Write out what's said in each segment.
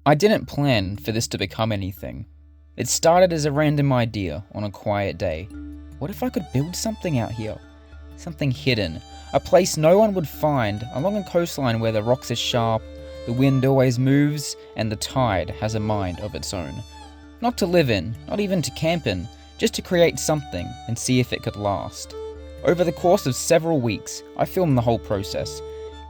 I didn't plan for this to become anything. It started as a random idea on a quiet day. What if I could build something out here? Something hidden, a place no one would find, along a coastline where the rocks are sharp, the wind always moves, and the tide has a mind of its own. Not to live in, not even to camp in, just to create something and see if it could last. Over the course of several weeks, I filmed the whole process.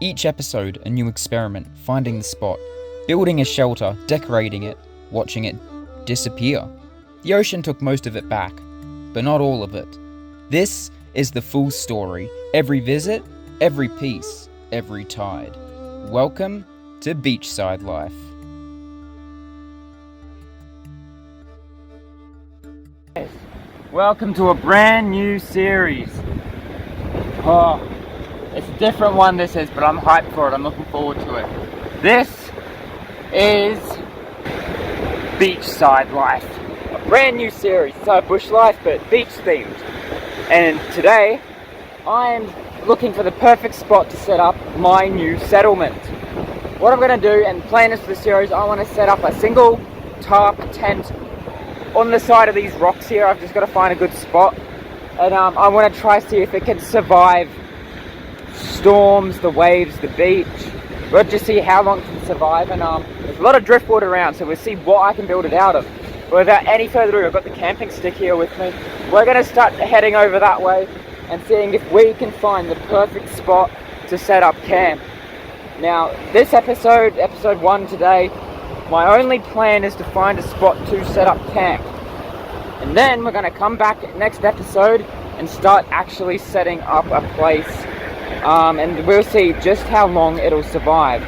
Each episode a new experiment, finding the spot, building a shelter, decorating it, watching it disappear. The ocean took most of it back, but not all of it. This is the full story. Every visit, every piece, every tide. Welcome to Beachside Life. Welcome to a brand new series. Oh, it's a different one this is, but I'm hyped for it. I'm looking forward to it. This is Beachside Life. A brand new series. It's like bush life, but beach themed. And today, I'm looking for the perfect spot to set up my new settlement. What I'm going to do and plan is for the series, I want to set up a single tarp tent on the side of these rocks here. I've just got to find a good spot, and I want to try see if it can survive storms, the waves, the beach. We'll just see how long it can survive, and there's a lot of driftwood around, so we'll see what I can build it out of. But without any further ado, I've got the camping stick here with me. We're going to start heading over that way and seeing if we can find the perfect spot to set up camp. Now, this episode 1 today, my only plan is to find a spot to set up camp. And then we're going to come back next episode and start actually setting up a place. And we'll see just how long it'll survive.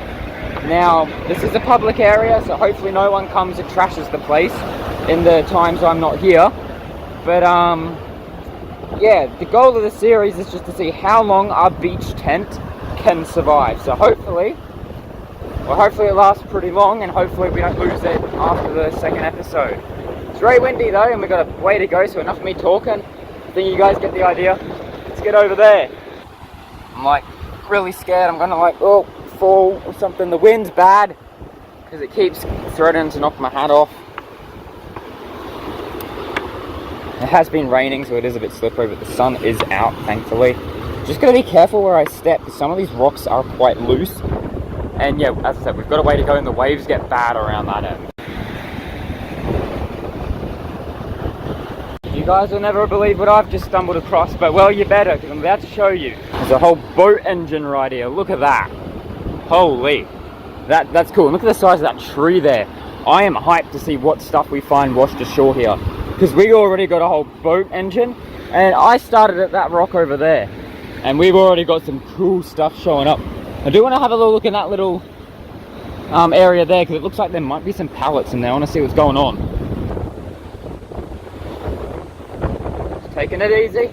Now, this is a public area, so hopefully no one comes and trashes the place in the times I'm not here. But, yeah, the goal of the series is just to see how long our beach tent can survive. So hopefully it lasts pretty long, and hopefully we don't lose it after the second episode. It's very windy though, and we've got a way to go, so enough of me talking. I think you guys get the idea. Let's get over there. I'm like really scared I'm gonna fall or something. The wind's bad because it keeps threatening to knock my hat off. It has been raining, so it is a bit slippery, but the sun is out, thankfully. Just gotta be careful where I step, because some of these rocks are quite loose. And yeah, as I said, we've got a way to go, and the waves get bad around that end. You guys will never believe what I've just stumbled across, but well, you better, because I'm about to show you. There's a whole boat engine right here. Look at that. Holy. That's cool. And look at the size of that tree there. I am hyped to see what stuff we find washed ashore here, because we already got a whole boat engine, and I started at that rock over there, and we've already got some cool stuff showing up. I do want to have a little look in that little area there, because it looks like there might be some pallets in there. I want to see what's going on. Just taking it easy.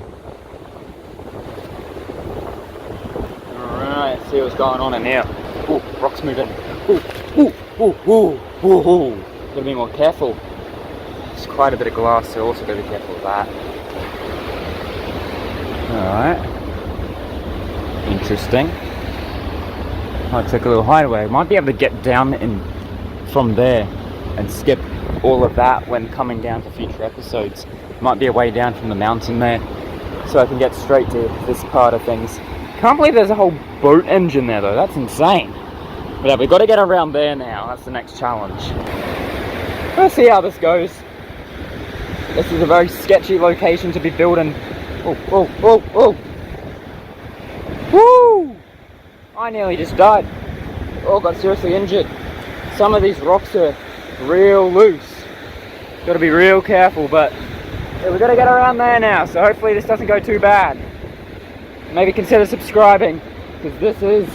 Alright, see what's going on in here. Ooh, rocks moving. Ooh, ooh, ooh, ooh, ooh, ooh. Gotta be more careful. There's quite a bit of glass, so also gotta be careful of that. Alright. Interesting. Might take a little hideaway. Might be able to get down in from there and skip all of that when coming down to future episodes. Might be a way down from the mountain there, so I can get straight to this part of things. Can't believe there's a whole boat engine there though. That's insane. But yeah, we've got to get around there now. That's the next challenge. Let's see how this goes. This is a very sketchy location to be building. Oh, oh, oh, oh. Woo! I nearly just died. Oh, got seriously injured. Some of these rocks are real loose. Got to be real careful, but yeah, we've got to get around there now, so hopefully this doesn't go too bad. Maybe consider subscribing, because this is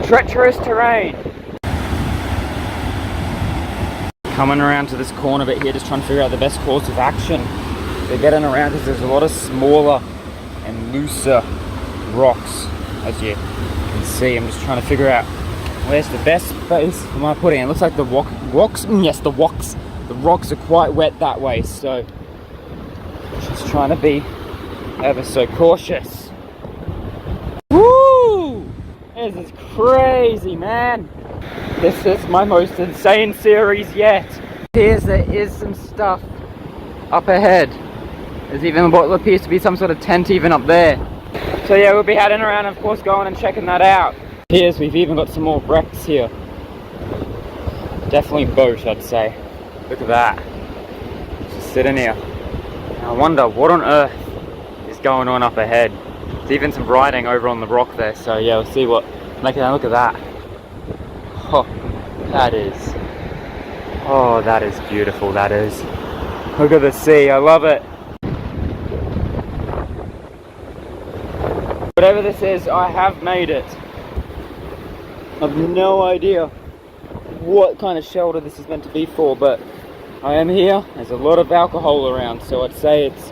treacherous terrain. Coming around to this corner bit here, just trying to figure out the best course of action. They're getting around because there's a lot of smaller and looser rocks, as you can see. I'm just trying to figure out where's the best space for my putting. It looks like the rocks are quite wet that way, so just trying to be ever so cautious. Woo! This is crazy, man. This is my most insane series yet. There is some stuff up ahead. There's even what appears to be some sort of tent even up there. So yeah, we'll be heading around and of course going and checking that out. We've even got some more wrecks here. Definitely boat, I'd say. Look at that. Just sitting here. I wonder what on earth is going on up ahead. There's even some writing over on the rock there, so yeah, we'll see what. Look at that. Oh, that is beautiful, that is. Look at the sea, I love it. Whatever this is, I have made it. I've no idea what kind of shelter this is meant to be for, but I am here. There's a lot of alcohol around, so I'd say it's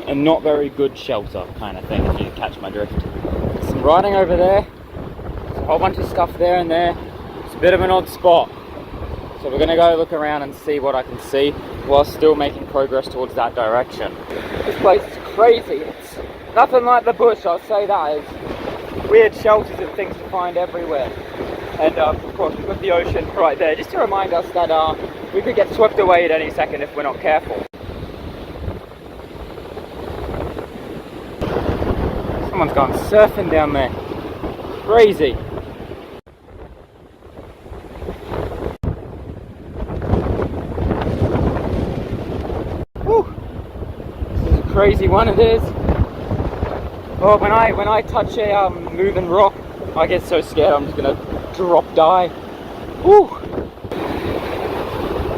a not very good shelter kind of thing, if you catch my drift. There's some writing over there. There's a whole bunch of stuff there and there. It's a bit of an odd spot. So we're going to go look around and see what I can see while still making progress towards that direction. This place is crazy. It's nothing like the bush, I'll say that. There's weird shelters and things to find everywhere. And of course we've got the ocean right there, just to remind us that we could get swept away at any second if we're not careful. Someone's gone surfing down there. Crazy. Whew. This is a crazy one, it is. Oh, when I touch a moving rock, I get so scared I'm just gonna die. Whew.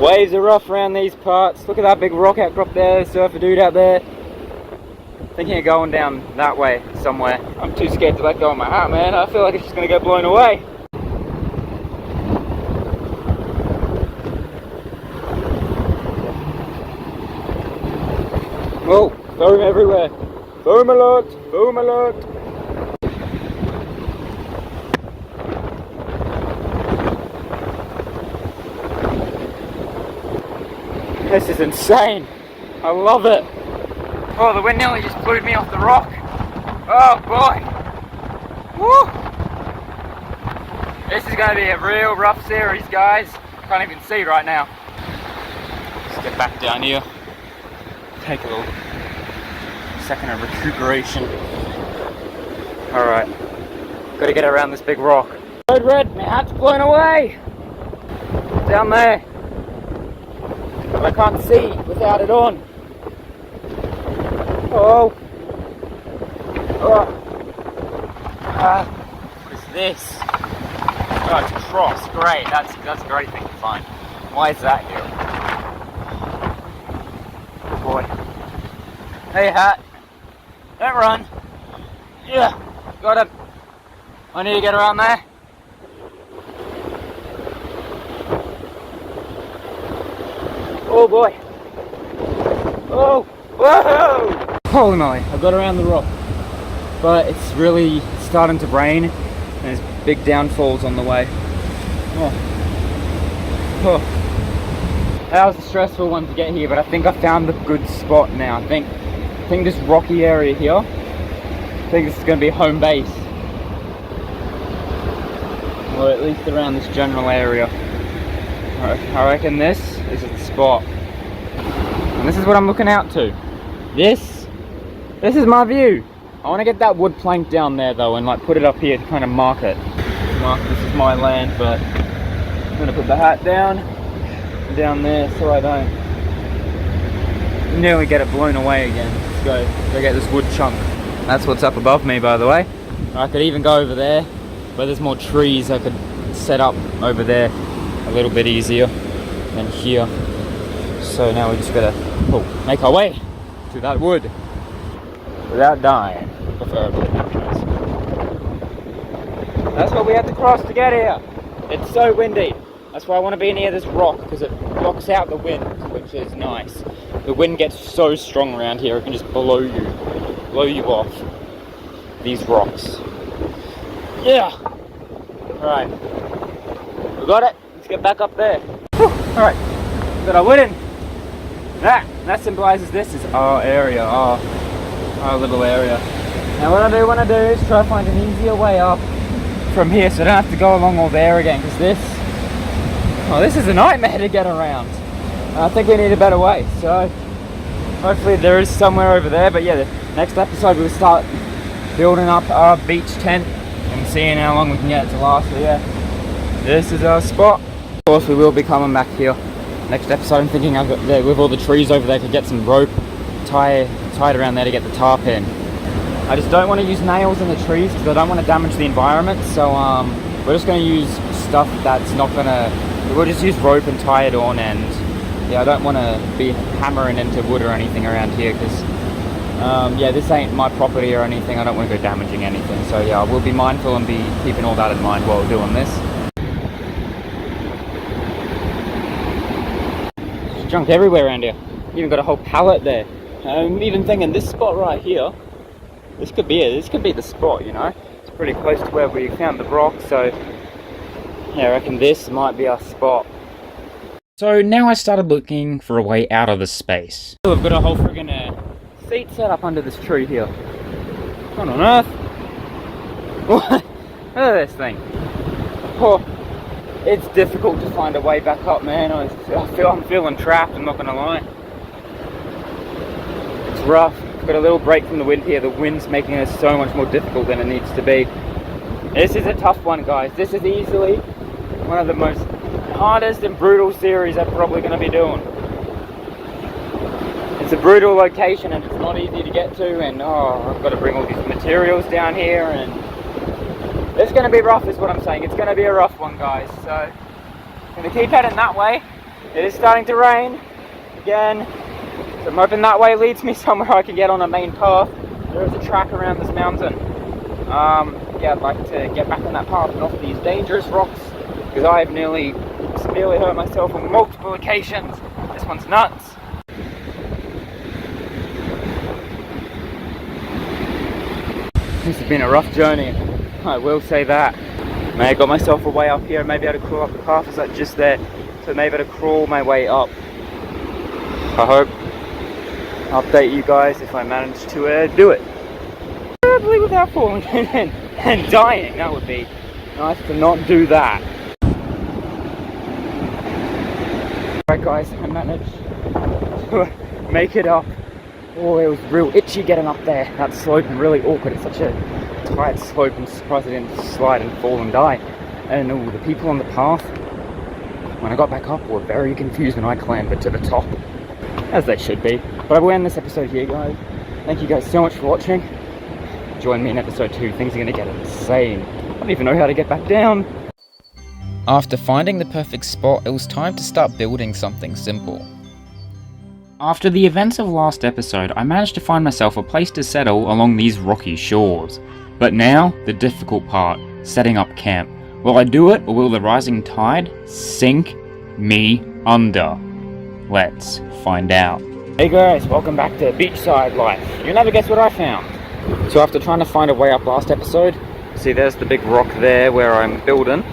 Waves are rough around these parts. Look at that big rock outcrop there, surfer dude out there. Thinking of going down that way somewhere. I'm too scared to let go of my hat, man. I feel like it's just gonna get blown away. Oh, foam everywhere. Foam alert, foam alert. This is insane. I love it. Oh, the wind nearly just blew me off the rock. Oh boy. Woo. This is going to be a real rough series, guys. Can't even see right now. Let's get back down here. Take a little second of recuperation. Alright. Got to get around this big rock. Road red, my hat's blown away. Down there. I can't see without it on. Oh. Oh. What is this? Oh, it's a cross. Great. That's a great thing to find. Why is that here? Oh boy. Hey, hat. Don't run. Yeah. Got him. I need to get around there. Oh boy. Oh. Whoa! Holy moly, I got around the rock. But it's really starting to rain and there's big downfalls on the way. Oh. Oh. That was a stressful one to get here, but I think I found the good spot now. I think this rocky area here, I think this is going to be home base. Or at least around this general area. I reckon this is the spot. And this is what I'm looking out to. This is my view. I want to get that wood plank down there though and like put it up here to kind of mark it. Mark this is my land, but I'm going to put the hat down there so I don't nearly get it blown away again. Let's go get this wood chunk. That's what's up above me, by the way. I could even go over there, but there's more trees. I could set up over there a little bit easier than here. So now we just gotta make our way to that wood without dying, preferably. That's what we had to cross to get here. It's so windy. That's why I want to be near this rock, because it blocks out the wind, which is nice. The wind gets so strong around here, it can just blow you off these rocks. Yeah. Alright. We got it. Let's get back up there. Alright. Got our wood in. That symbolizes this is our area, our little area. Now what I want to do is try to find an easier way up from here so I don't have to go along all there again, because Oh, this is a nightmare to get around. I think we need a better way, so hopefully there is somewhere over there. But yeah, the next episode we'll start building up our beach tent and seeing how long we can get it to last. So yeah, this is our spot. Of course we will be coming back here next episode. I'm thinking I've got there with all the trees over there, could get some rope tied around there to get the tarp in. I just don't want to use nails in the trees because I don't want to damage the environment, so we're just going to use stuff that's not going to, we'll just use rope and tie it on. And yeah, I don't want to be hammering into wood or anything around here because yeah, this ain't my property or anything. I don't want to go damaging anything, so yeah, I will be mindful and be keeping all that in mind while doing this. There's junk everywhere around here. Even got a whole pallet there. I'm even thinking this spot right here, this could be it. This could be the spot, you know. It's pretty close to where we found the rock, so yeah, I reckon this might be our spot. So now I started looking for a way out of the space. We've got a whole friggin' seat set up under this tree here. What on earth? What? Look at this thing. Oh, it's difficult to find a way back up, man. I'm feeling trapped, I'm not gonna lie. It's rough. Got a little break from the wind here. The wind's making it so much more difficult than it needs to be. This is a tough one, guys. This is easily one of the most hardest and brutal series I'm probably going to be doing. It's a brutal location and it's not easy to get to, and oh, I've got to bring all these materials down here, and it's going to be rough is what I'm saying. It's going to be a rough one, guys, so I'm going to keep heading that way. It is starting to rain again. So I'm hoping that way leads me somewhere I can get on a main path. There is a track around this mountain. Yeah, I'd like to get back on that path and off these dangerous rocks because I have nearly severely hurt myself on multiple occasions. This one's nuts. This has been a rough journey, I will say that. May have got myself a way up here, maybe I had to crawl up the path, is that just there? So maybe I had to crawl my way up. I hope I'll update you guys if I manage to do it. Probably without falling and dying. That would be nice to not do that. Alright guys, I managed to make it up. Oh, it was real itchy getting up there. That slope and really awkward. It's such a tight slope. I'm surprised I didn't slide and fall and die. And oh, the people on the path, when I got back up, were very confused when I clambered to the top. As they should be. But I will end this episode here, guys. Thank you guys so much for watching. Join me in episode 2. Things are going to get insane. I don't even know how to get back down. After finding the perfect spot, it was time to start building something simple. After the events of last episode, I managed to find myself a place to settle along these rocky shores. But now, the difficult part, setting up camp. Will I do it, or will the rising tide sink me under? Let's find out. Hey guys, welcome back to Beachside Life. You'll never guess what I found. So after trying to find a way up last episode, see there's the big rock there where I'm building.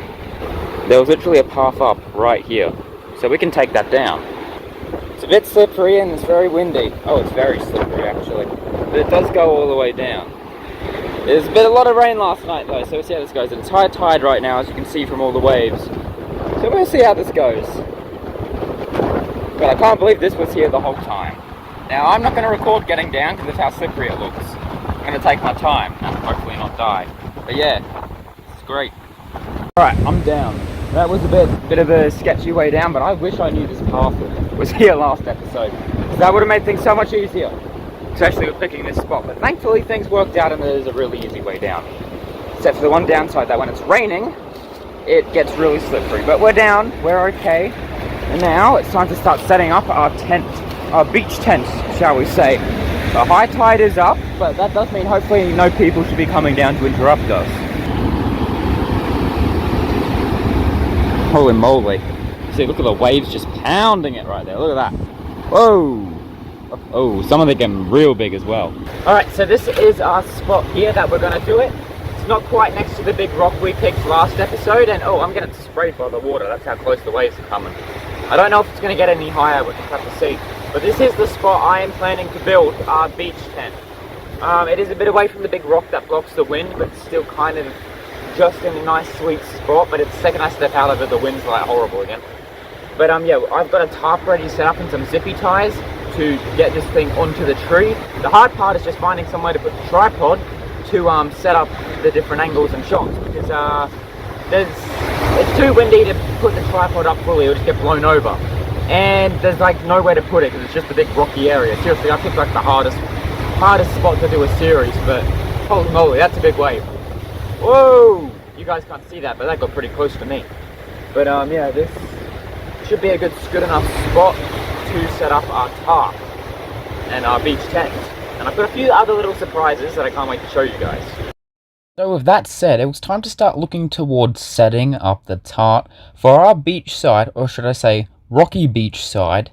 There was literally a path up right here. So we can take that down. It's a bit slippery and it's very windy. Oh, it's very slippery actually. But it does go all the way down. There's been a lot of rain last night though, so we'll see how this goes. It's high tide right now, as you can see from all the waves. So we'll see how this goes. But I can't believe this was here the whole time. Now, I'm not going to record getting down because of how slippery it looks. I'm going to take my time and hopefully not die. But yeah, it's great. Alright, I'm down. That was a bit of a sketchy way down, but I wish I knew this path was here last episode. Because that would have made things so much easier. Especially with picking this spot. But thankfully things worked out and there's a really easy way down. Except for the one downside, that when it's raining, it gets really slippery. But we're down, we're okay. And now it's time to start setting up our tent, our beach tent, shall we say. The high tide is up, but that does mean hopefully no people should be coming down to interrupt us. Holy moly. See, look at the waves just pounding it right there. Look at that. Whoa. Oh, some of them getting real big as well. Alright, so this is our spot here that we're going to do it. It's not quite next to the big rock we picked last episode, and oh, I'm getting sprayed by the water. That's how close the waves are coming. I don't know if it's going to get any higher, we'll just have to see. But this is the spot I am planning to build our beach tent. It is a bit away from the big rock that blocks the wind, but still kind of just in a nice sweet spot. But it's the second I step out of it, the wind's like horrible again. But yeah, I've got a tarp ready set up and some zippy ties to get this thing onto the tree. The hard part is just finding somewhere to put the tripod to set up the different angles and shots, because it's too windy to put the tripod up fully, it'll just get blown over. And there's like nowhere to put it because it's just a big rocky area. Seriously, I picked like the hardest spot to do a series, but holy moly, that's a big wave. Whoa! You guys can't see that, but that got pretty close to me. But yeah, this should be a good enough spot to set up our tarp and our beach tent. And I've got a few other little surprises that I can't wait to show you guys. So with that said, it was time to start looking towards setting up the tarp for our beach side, or should I say rocky beach side,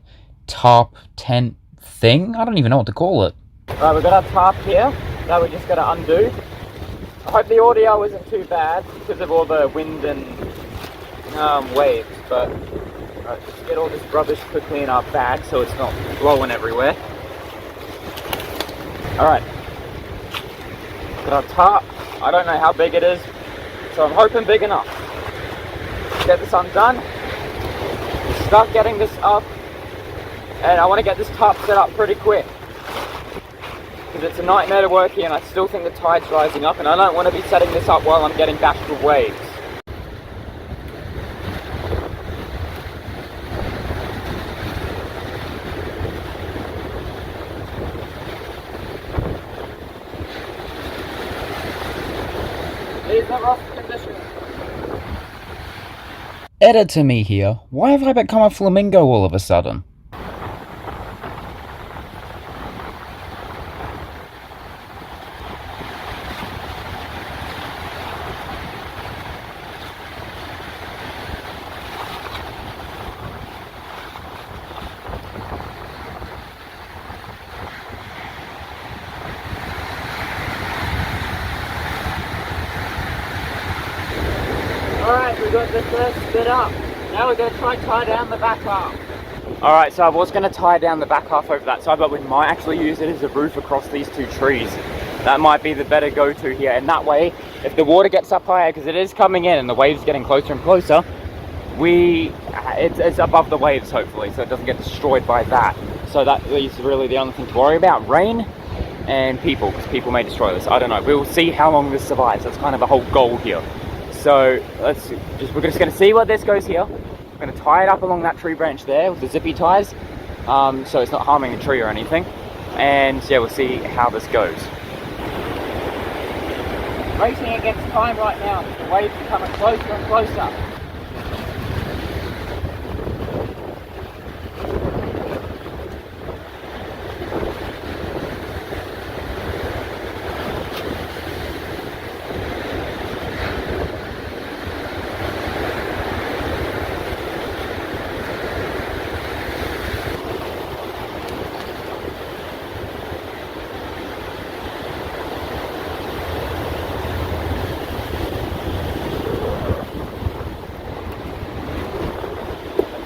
tarp tent thing? I don't even know what to call it. Alright, we've got our tarp here that we just got to undo. I hope the audio isn't too bad because of all the wind and waves, but let's get all this rubbish quickly in our bag so it's not blowing everywhere. Alright, got our tarp. I don't know how big it is, so I'm hoping big enough. Get this undone, start getting this up, and I want to get this tarp set up pretty quick, because it's a nightmare to work here and I still think the tide's rising up and I don't want to be setting this up while I'm getting bashed with waves. These are rough conditions. Editor me here. Why have I become a flamingo all of a sudden? Alright, we got the first bit up. Now we're going to try and tie down the back half. Alright, so I was going to tie down the back half over that side, but we might actually use it as a roof across these two trees. That might be the better go-to here, and that way, if the water gets up higher, because it is coming in and the waves getting closer and closer, it's above the waves hopefully, so it doesn't get destroyed by that. So that is really the only thing to worry about. Rain and people, because people may destroy this. I don't know. We'll see how long this survives. That's kind of a whole goal here. So we're just going to see what this goes here. We're going to tie it up along that tree branch there with the zippy ties, so it's not harming the tree or anything. And yeah, we'll see how this goes. Racing against time right now. The waves are coming closer and closer.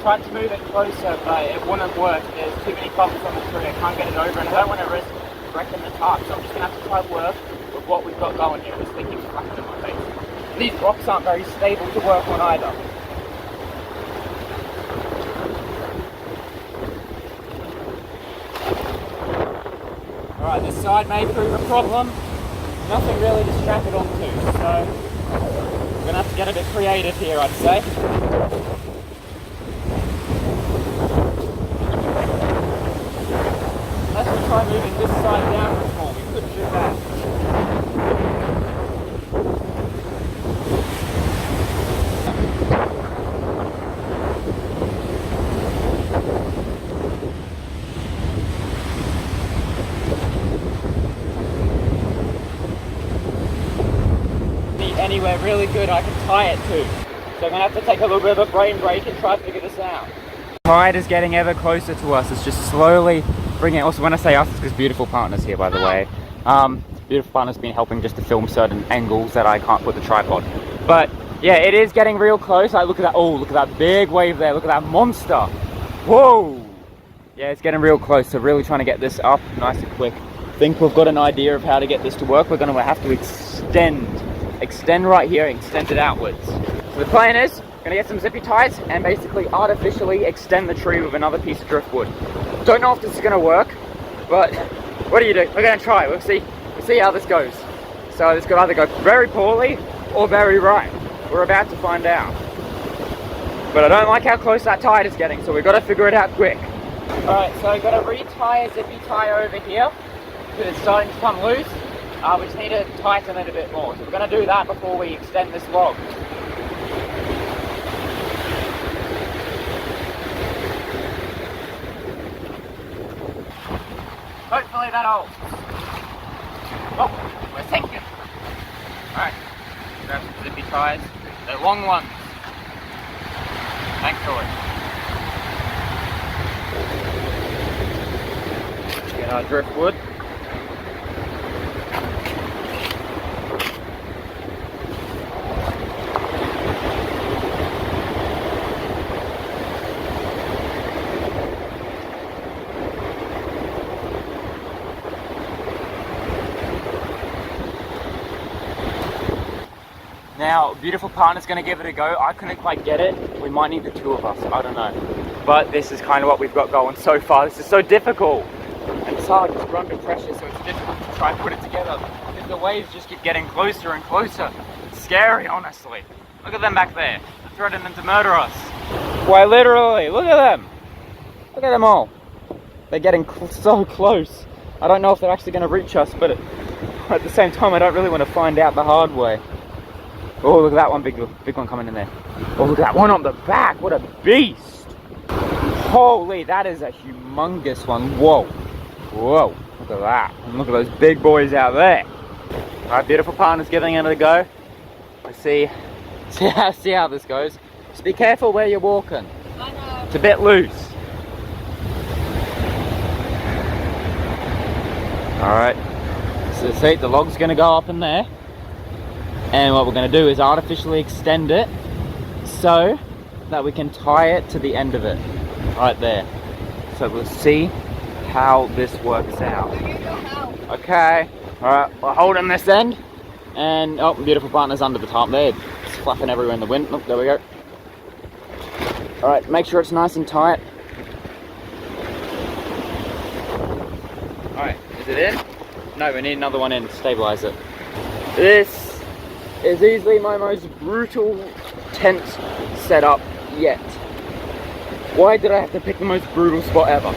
Tried to move it closer, but it wouldn't work. There's too many bumps on the tree. I can't get it over, and I don't want to risk wrecking the tarp, so I'm just going to have to try to work with what we've got going here. This thing keeps flapping in my face. And these rocks aren't very stable to work on either. Alright, this side may prove a problem. Nothing really to strap it onto, so we're going to have to get a bit creative here, I'd say. Let's try moving this side downwards more. We couldn't do that. Anywhere really good I can tie it to. So I'm going to have to take a little bit of a brain break and try to figure this out. The tide is getting ever closer to us. It's just slowly bringing it. Also, when I say us, it's because Beautiful Partner's here, by the way. Beautiful Partner's been helping just to film certain angles that I can't put the tripod. But yeah, it is getting real close. Like, look at that. Oh, look at that big wave there. Look at that monster. Whoa. Yeah, it's getting real close. So really trying to get this up nice and quick. I think we've got an idea of how to get this to work. We're going to have to extend right here and extend it outwards. So the plan is, I'm Gonna get some zippy ties and basically artificially extend the tree with another piece of driftwood. Don't know if this is gonna work, but what do? We're gonna try. We'll see how this goes. So this could either go very poorly or very right. We're about to find out. But I don't like how close that tide is getting, so we've got to figure it out quick. Alright, so I've got to re-tie a zippy tie over here because it's starting to come loose. We just need to tighten it a bit more. So we're going to do that before we extend this log. Hopefully that holds. Oh, we're sinking. Alright, grab some zippy ties. They're long ones. Thankfully. Get our driftwood. Now, beautiful partner's going to give it a go. I couldn't quite get it. We might need the two of us. I don't know. But this is kind of what we've got going so far. This is so difficult. And it's hard because we're under pressure, so it's difficult to try and put it together. Because the waves just keep getting closer and closer. It's scary, honestly. Look at them back there. They're threatening to murder us. Why, literally. Look at them. Look at them all. They're getting so close. I don't know if they're actually going to reach us, but at the same time, I don't really want to find out the hard way. Oh, look at that one, big one coming in there. Oh, look at that one on the back. What a beast. Holy, that is a humongous one. Whoa. Whoa, look at that. And look at those big boys out there. All right, beautiful partner's giving it a go. Let's see how this goes. Just be careful where you're walking. I know. It's a bit loose. All right, so see, the log's gonna go up in there. And what we're going to do is artificially extend it so that we can tie it to the end of it, right there. So we'll see how this works out. Okay, alright, we're holding this end, and oh, beautiful partner's under the top there. It's flapping everywhere in the wind. Oh, there we go. Alright, make sure it's nice and tight. Alright, is it in? No, we need another one in to stabilize it. This is easily my most brutal tent setup yet. Why did I have to pick the most brutal spot ever?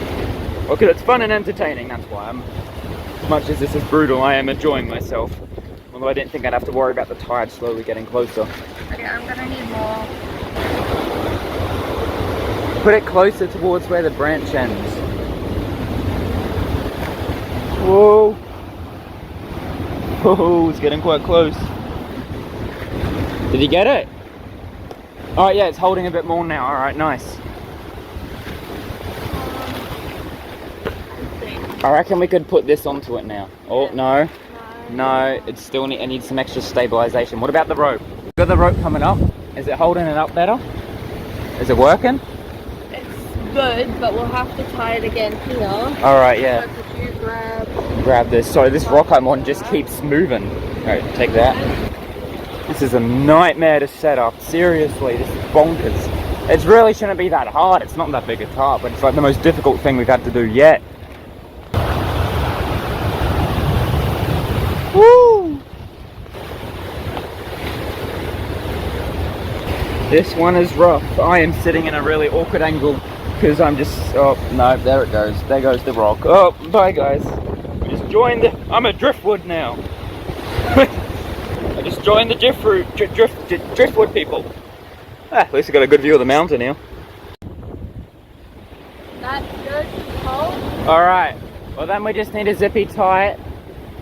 Well, because it's fun and entertaining, that's why. As much as this is brutal, I am enjoying myself. Although I didn't think I'd have to worry about the tide slowly getting closer. Okay, I'm gonna need more. Put it closer towards where the branch ends. Whoa! Oh, it's getting quite close. Did you get it? Alright, yeah, it's holding a bit more now. Alright, nice. I reckon we could put this onto it now. Oh, no. No, it still it needs some extra stabilization. What about the rope? We've got the rope coming up. Is it holding it up better? Is it working? It's good, but we'll have to tie it again here. Alright, yeah. So could you grab this. Sorry, this rock I'm on just keeps moving. Alright, take that. This is a nightmare to set up. Seriously, this is bonkers. It really shouldn't be that hard. It's not that big a tarp, but it's like the most difficult thing we've had to do yet. Woo! This one is rough. I am sitting in a really awkward angle because I'm just... Oh, no, there it goes. There goes the rock. Oh, bye, guys. We just joined the... I'm a driftwood now. I just joined the driftwood people. At least I got a good view of the mountain here. That's good. Hold. Alright, well then we just need to zippy tie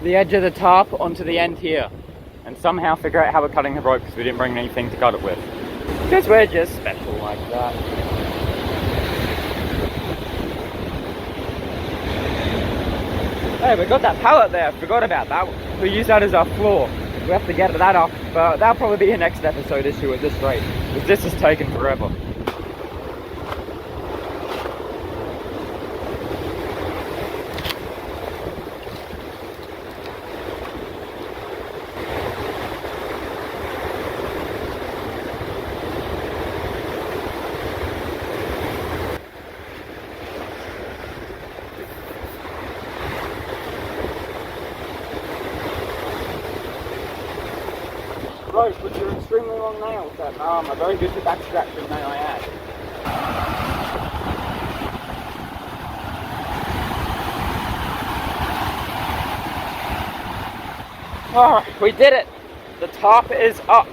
the edge of the tarp onto the end here. And somehow figure out how we're cutting the rope because we didn't bring anything to cut it with. Because we're just special like that. Hey, we got that pallet there. I forgot about that. We use that as our floor. We have to get that up, but that'll probably be a next episode issue at this rate, because this is taking forever. both with your extremely long nails that are very good for back scratching, may I add. Oh, we did it! The top is up,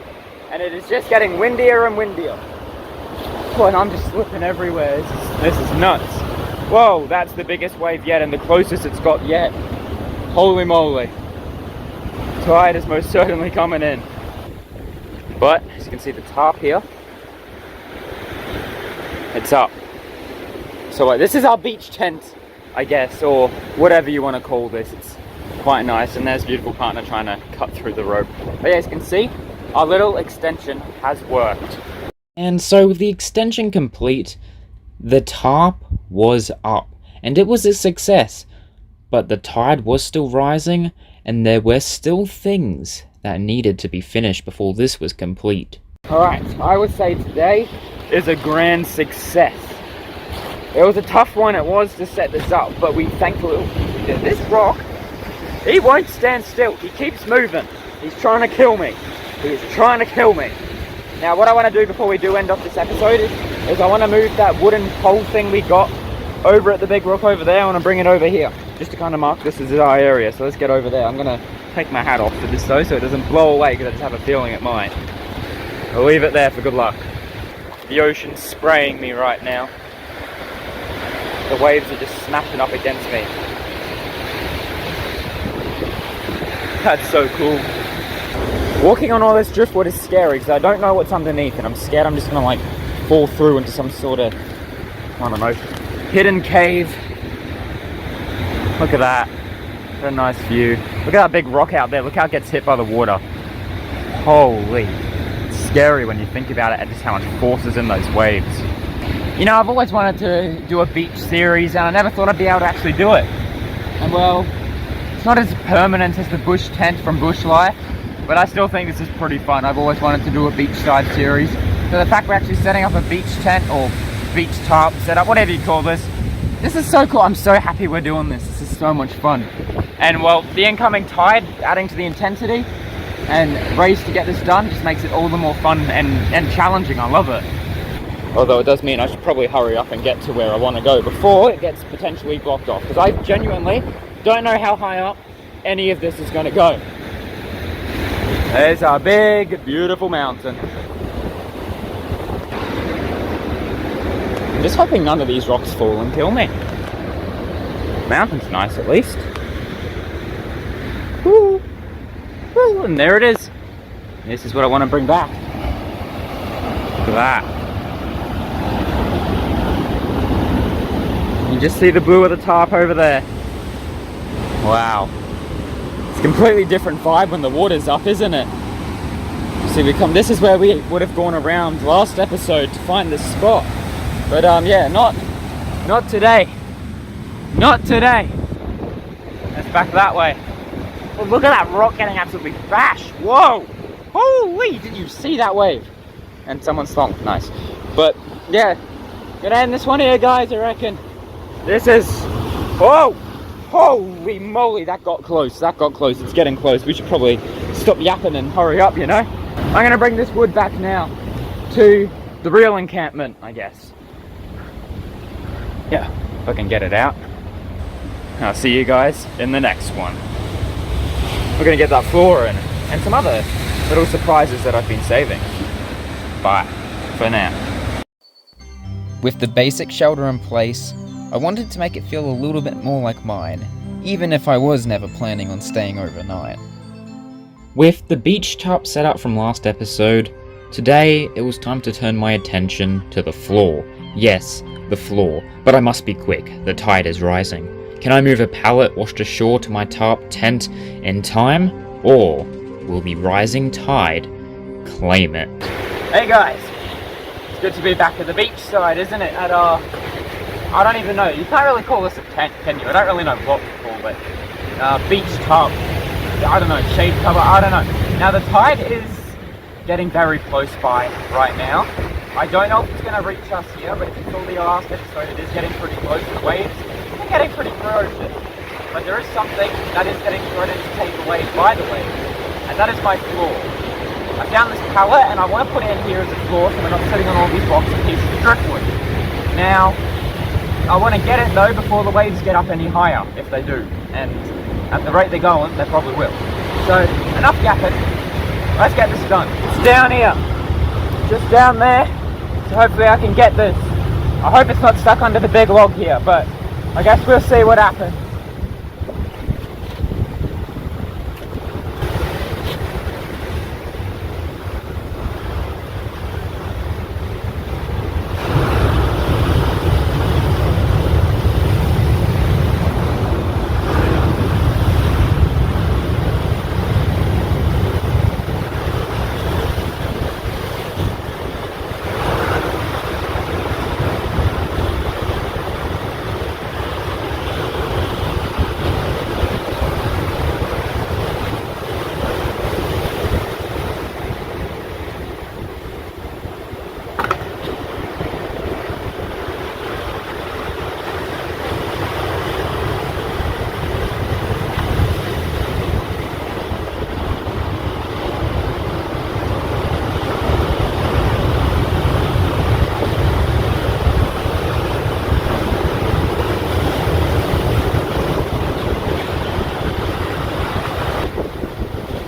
and it is just getting windier and windier. Oh, and I'm just slipping everywhere. This is nuts. Whoa, that's the biggest wave yet, and the closest it's got yet. Holy moly. Tide is most certainly coming in. But, as you can see the top here, it's up. So this is our beach tent, I guess, or whatever you want to call this. It's quite nice, and there's a beautiful partner trying to cut through the rope. But yeah, as you can see, our little extension has worked. And so with the extension complete, the tarp was up, and it was a success. But the tide was still rising, and there were still things that needed to be finished before this was complete. Alright, I would say today is a grand success. It was a tough one, it was, to set this up, but we thankfully did. This rock, he won't stand still. He keeps moving. He's trying to kill me. He's trying to kill me. Now, what I want to do before we do end off this episode is I want to move that wooden pole thing we got over at the big rock over there. I want to bring it over here, just to kind of mark this as our area. So let's get over there. I'm going to take my hat off for this though, so it doesn't blow away, because I just have a feeling it might. I'll leave it there for good luck. The ocean's spraying me right now. The waves are just smashing up against me. That's so cool. Walking on all this driftwood is scary, because I don't know what's underneath, and I'm scared I'm just going to like fall through into some sort of, I don't know, hidden cave. Look at that. What a nice view. Look at that big rock out there. Look how it gets hit by the water. Holy. It's scary when you think about it, and just how much force is in those waves. You know, I've always wanted to do a beach series, and I never thought I'd be able to actually do it. And well, it's not as permanent as the bush tent from Bush Life, but I still think this is pretty fun. I've always wanted to do a beachside series. So the fact we're actually setting up a beach tent, or beach tarp setup, whatever you call this is so cool. I'm so happy we're doing this. This is so much fun. And well, the incoming tide adding to the intensity and race to get this done just makes it all the more fun and challenging. I love it. Although it does mean I should probably hurry up and get to where I want to go before it gets potentially blocked off, because I genuinely don't know how high up any of this is going to go. There's our big, beautiful mountain. I'm just hoping none of these rocks fall and kill me. Mountain's nice at least. Woo! Woo! And there it is. This is what I want to bring back. Look at that. You just see the blue of the tarp over there. Wow. It's a completely different vibe when the water's up, isn't it? See, this is where we would have gone around last episode to find this spot. But yeah, not today. Not today. Let's back that way. Well, look at that rock getting absolutely bashed. Whoa! Holy! Did you see that wave? And someone's thong. Nice. But yeah, gonna end this one here, guys. I reckon. This is. Whoa! Holy moly! That got close. That got close. It's getting close. We should probably stop yapping and hurry up. You know. I'm gonna bring this wood back now to the real encampment, I guess. Yeah, if I can get it out. I'll see you guys in the next one. We're gonna get that floor in and some other little surprises that I've been saving. Bye for now. With the basic shelter in place, I wanted to make it feel a little bit more like mine, even if I was never planning on staying overnight. With the beach tarp set up from last episode, today it was time to turn my attention to the floor. Yes, the floor, but I must be quick, the tide is rising. Can I move a pallet washed ashore to my tarp tent in time, or will the rising tide claim it? Hey guys, it's good to be back at the beach side, isn't it? At our, I don't even know, you can't really call this a tent, can you? I don't really know what to call it. Beach tarp, I don't know, shade cover, I don't know. Now the tide is getting very close by right now. I don't know if it's going to reach us here, but if you saw the last episode, it is getting pretty close. The waves are getting pretty ferocious. But there is something that is getting threatened to take away by the waves, and that is my floor. I found this pallet and I want to put it in here as a floor so we're not sitting on all these blocks and pieces of driftwood. Now, I want to get it though before the waves get up any higher, if they do. And at the rate they're going, they probably will. So, enough yapping. Let's get this done. It's down here. Just down there. So hopefully I can get this. I hope it's not stuck under the big log here, but I guess we'll see what happens.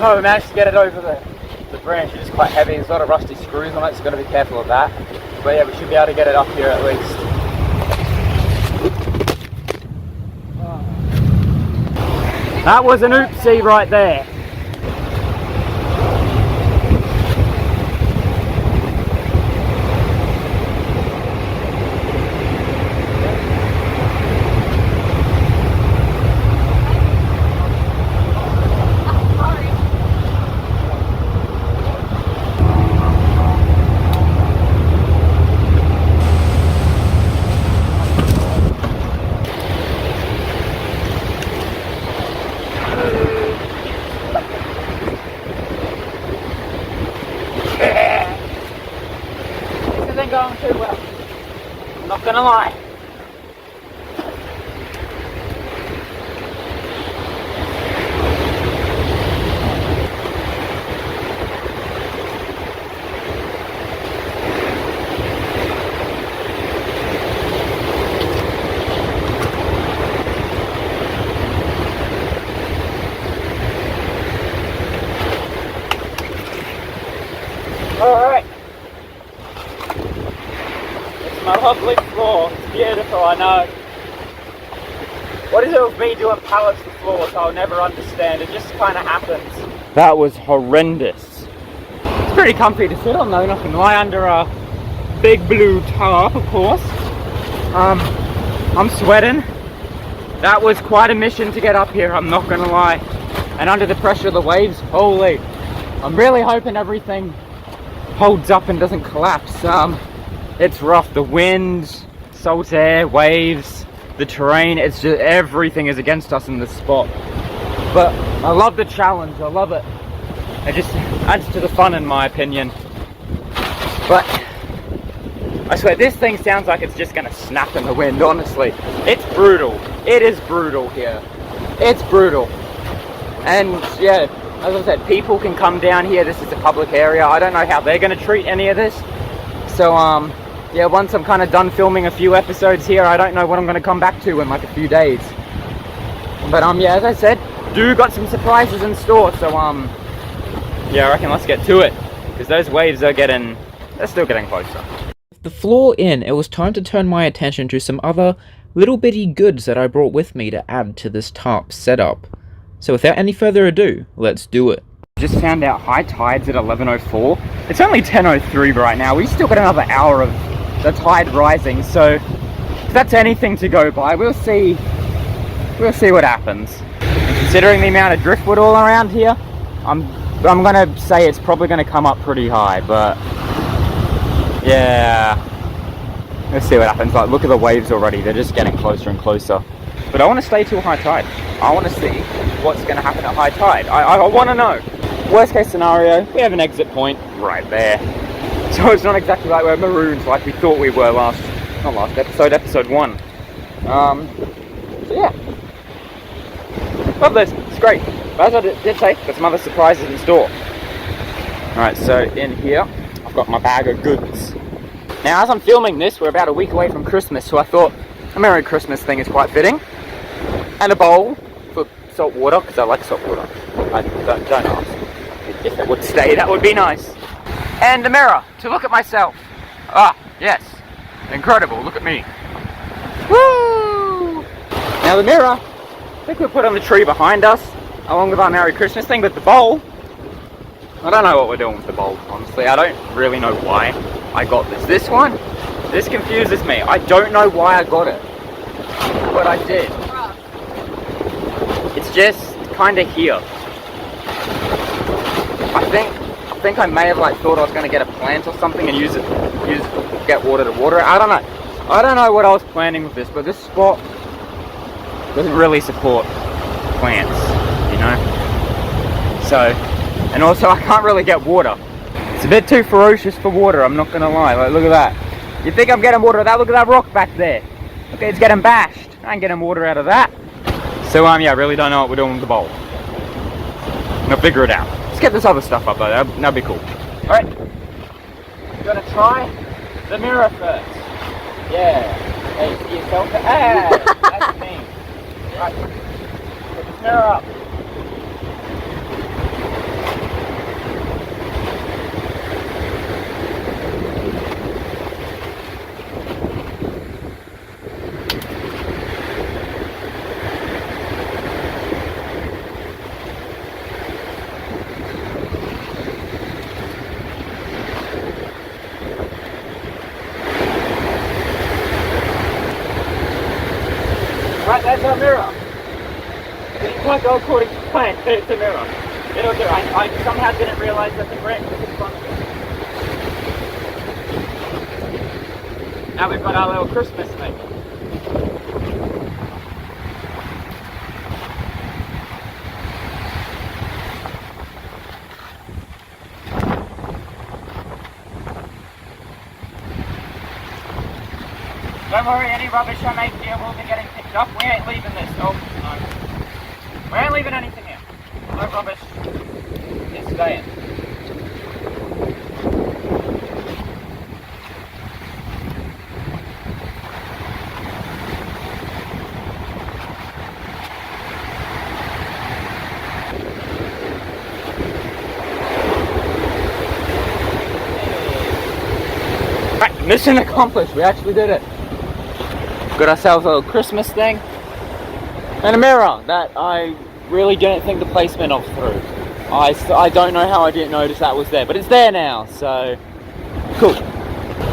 Oh, we managed to get it over the branch. It is quite heavy. There's a lot of rusty screws on it, so got to be careful of that. But yeah, we should be able to get it up here at least. That was an oopsie right there. Going too well. I'm not gonna lie. All right. My lovely floor, it's beautiful, I know. What is it with me doing pallets to floors? I'll never understand, it just kind of happens. That was horrendous. It's pretty comfy to sit on though, not gonna lie, under a big blue tarp, of course. I'm sweating. That was quite a mission to get up here, I'm not gonna lie. And under the pressure of the waves, holy. I'm really hoping everything holds up and doesn't collapse. It's rough, the wind, salt air, waves, the terrain, it's just everything is against us in this spot. But I love the challenge, I love it. It just adds to the fun in my opinion. But I swear this thing sounds like it's just gonna snap in the wind, honestly. It's brutal, it is brutal here. It's brutal. And yeah, as I said, people can come down here, this is a public area. I don't know how they're gonna treat any of this. So yeah, once I'm kind of done filming a few episodes here, I don't know what I'm going to come back to in like a few days. But yeah, as I said, got some surprises in store, so yeah, I reckon let's get to it, because those waves are they're still getting closer. With the floor in, it was time to turn my attention to some other little bitty goods that I brought with me to add to this tarp setup. So without any further ado, let's do it. Just found out high tide's at 11:04. It's only 10:03 right now. We still got another hour of the tide rising, so if that's anything to go by, we'll see what happens. And considering the amount of driftwood all around here, I'm gonna say it's probably gonna come up pretty high, but yeah, let's see what happens. Like, look at the waves already, they're just getting closer and closer. But I want to stay till high tide. I want to see what's going to happen at high tide. I want to know. Worst case scenario, we have an exit point right there. So it's not exactly like we're marooned like we thought we were episode 1. So yeah. Love this, it's great. But as I did say, got some other surprises in store. Alright, so in here, I've got my bag of goods. Now, as I'm filming this, we're about a week away from Christmas, so I thought a Merry Christmas thing is quite fitting. And a bowl for salt water, because I like salt water. Don't ask. If it would stay, that would be nice. And a mirror to look at myself. Ah, yes. Incredible, look at me. Woo! Now the mirror, I think we'll put on the tree behind us, along with our Merry Christmas thing, but the bowl, I don't know what we're doing with the bowl, honestly. I don't really know why I got this. This confuses me. I don't know why I got it, but I did. It's just kind of here. I think I may have like thought I was going to get a plant or something and get water to water it. I don't know. I don't know what I was planning with this, but this spot doesn't really support plants, you know? So, and also I can't really get water. It's a bit too ferocious for water, I'm not gonna lie. Like, look at that. You think I'm getting water out of that? Look at that rock back there. Okay, it's getting bashed. I ain't getting water out of that. So yeah, I really don't know what we're doing with the bowl. I'll figure it out. Let's get this other stuff up though, that'd be cool. Alright, I'm gonna try the mirror first. Yeah. Hey, see yourself? Hey, that's me. Right, put this mirror up. Right, that's our mirror. It didn't quite go according to plan, but it's a mirror. It'll do. I somehow didn't realise that the branch was in front of it. Now we've got our little Christmas thing. Don't worry, any rubbish I make here will be getting picked up. We ain't leaving this. Oh, no. We ain't leaving anything here. No rubbish. It's staying. Right, mission accomplished. We actually did it. Got ourselves a little Christmas thing and a mirror that I really didn't think the placement of through. I don't know how I didn't notice that was there, but it's there now, so cool.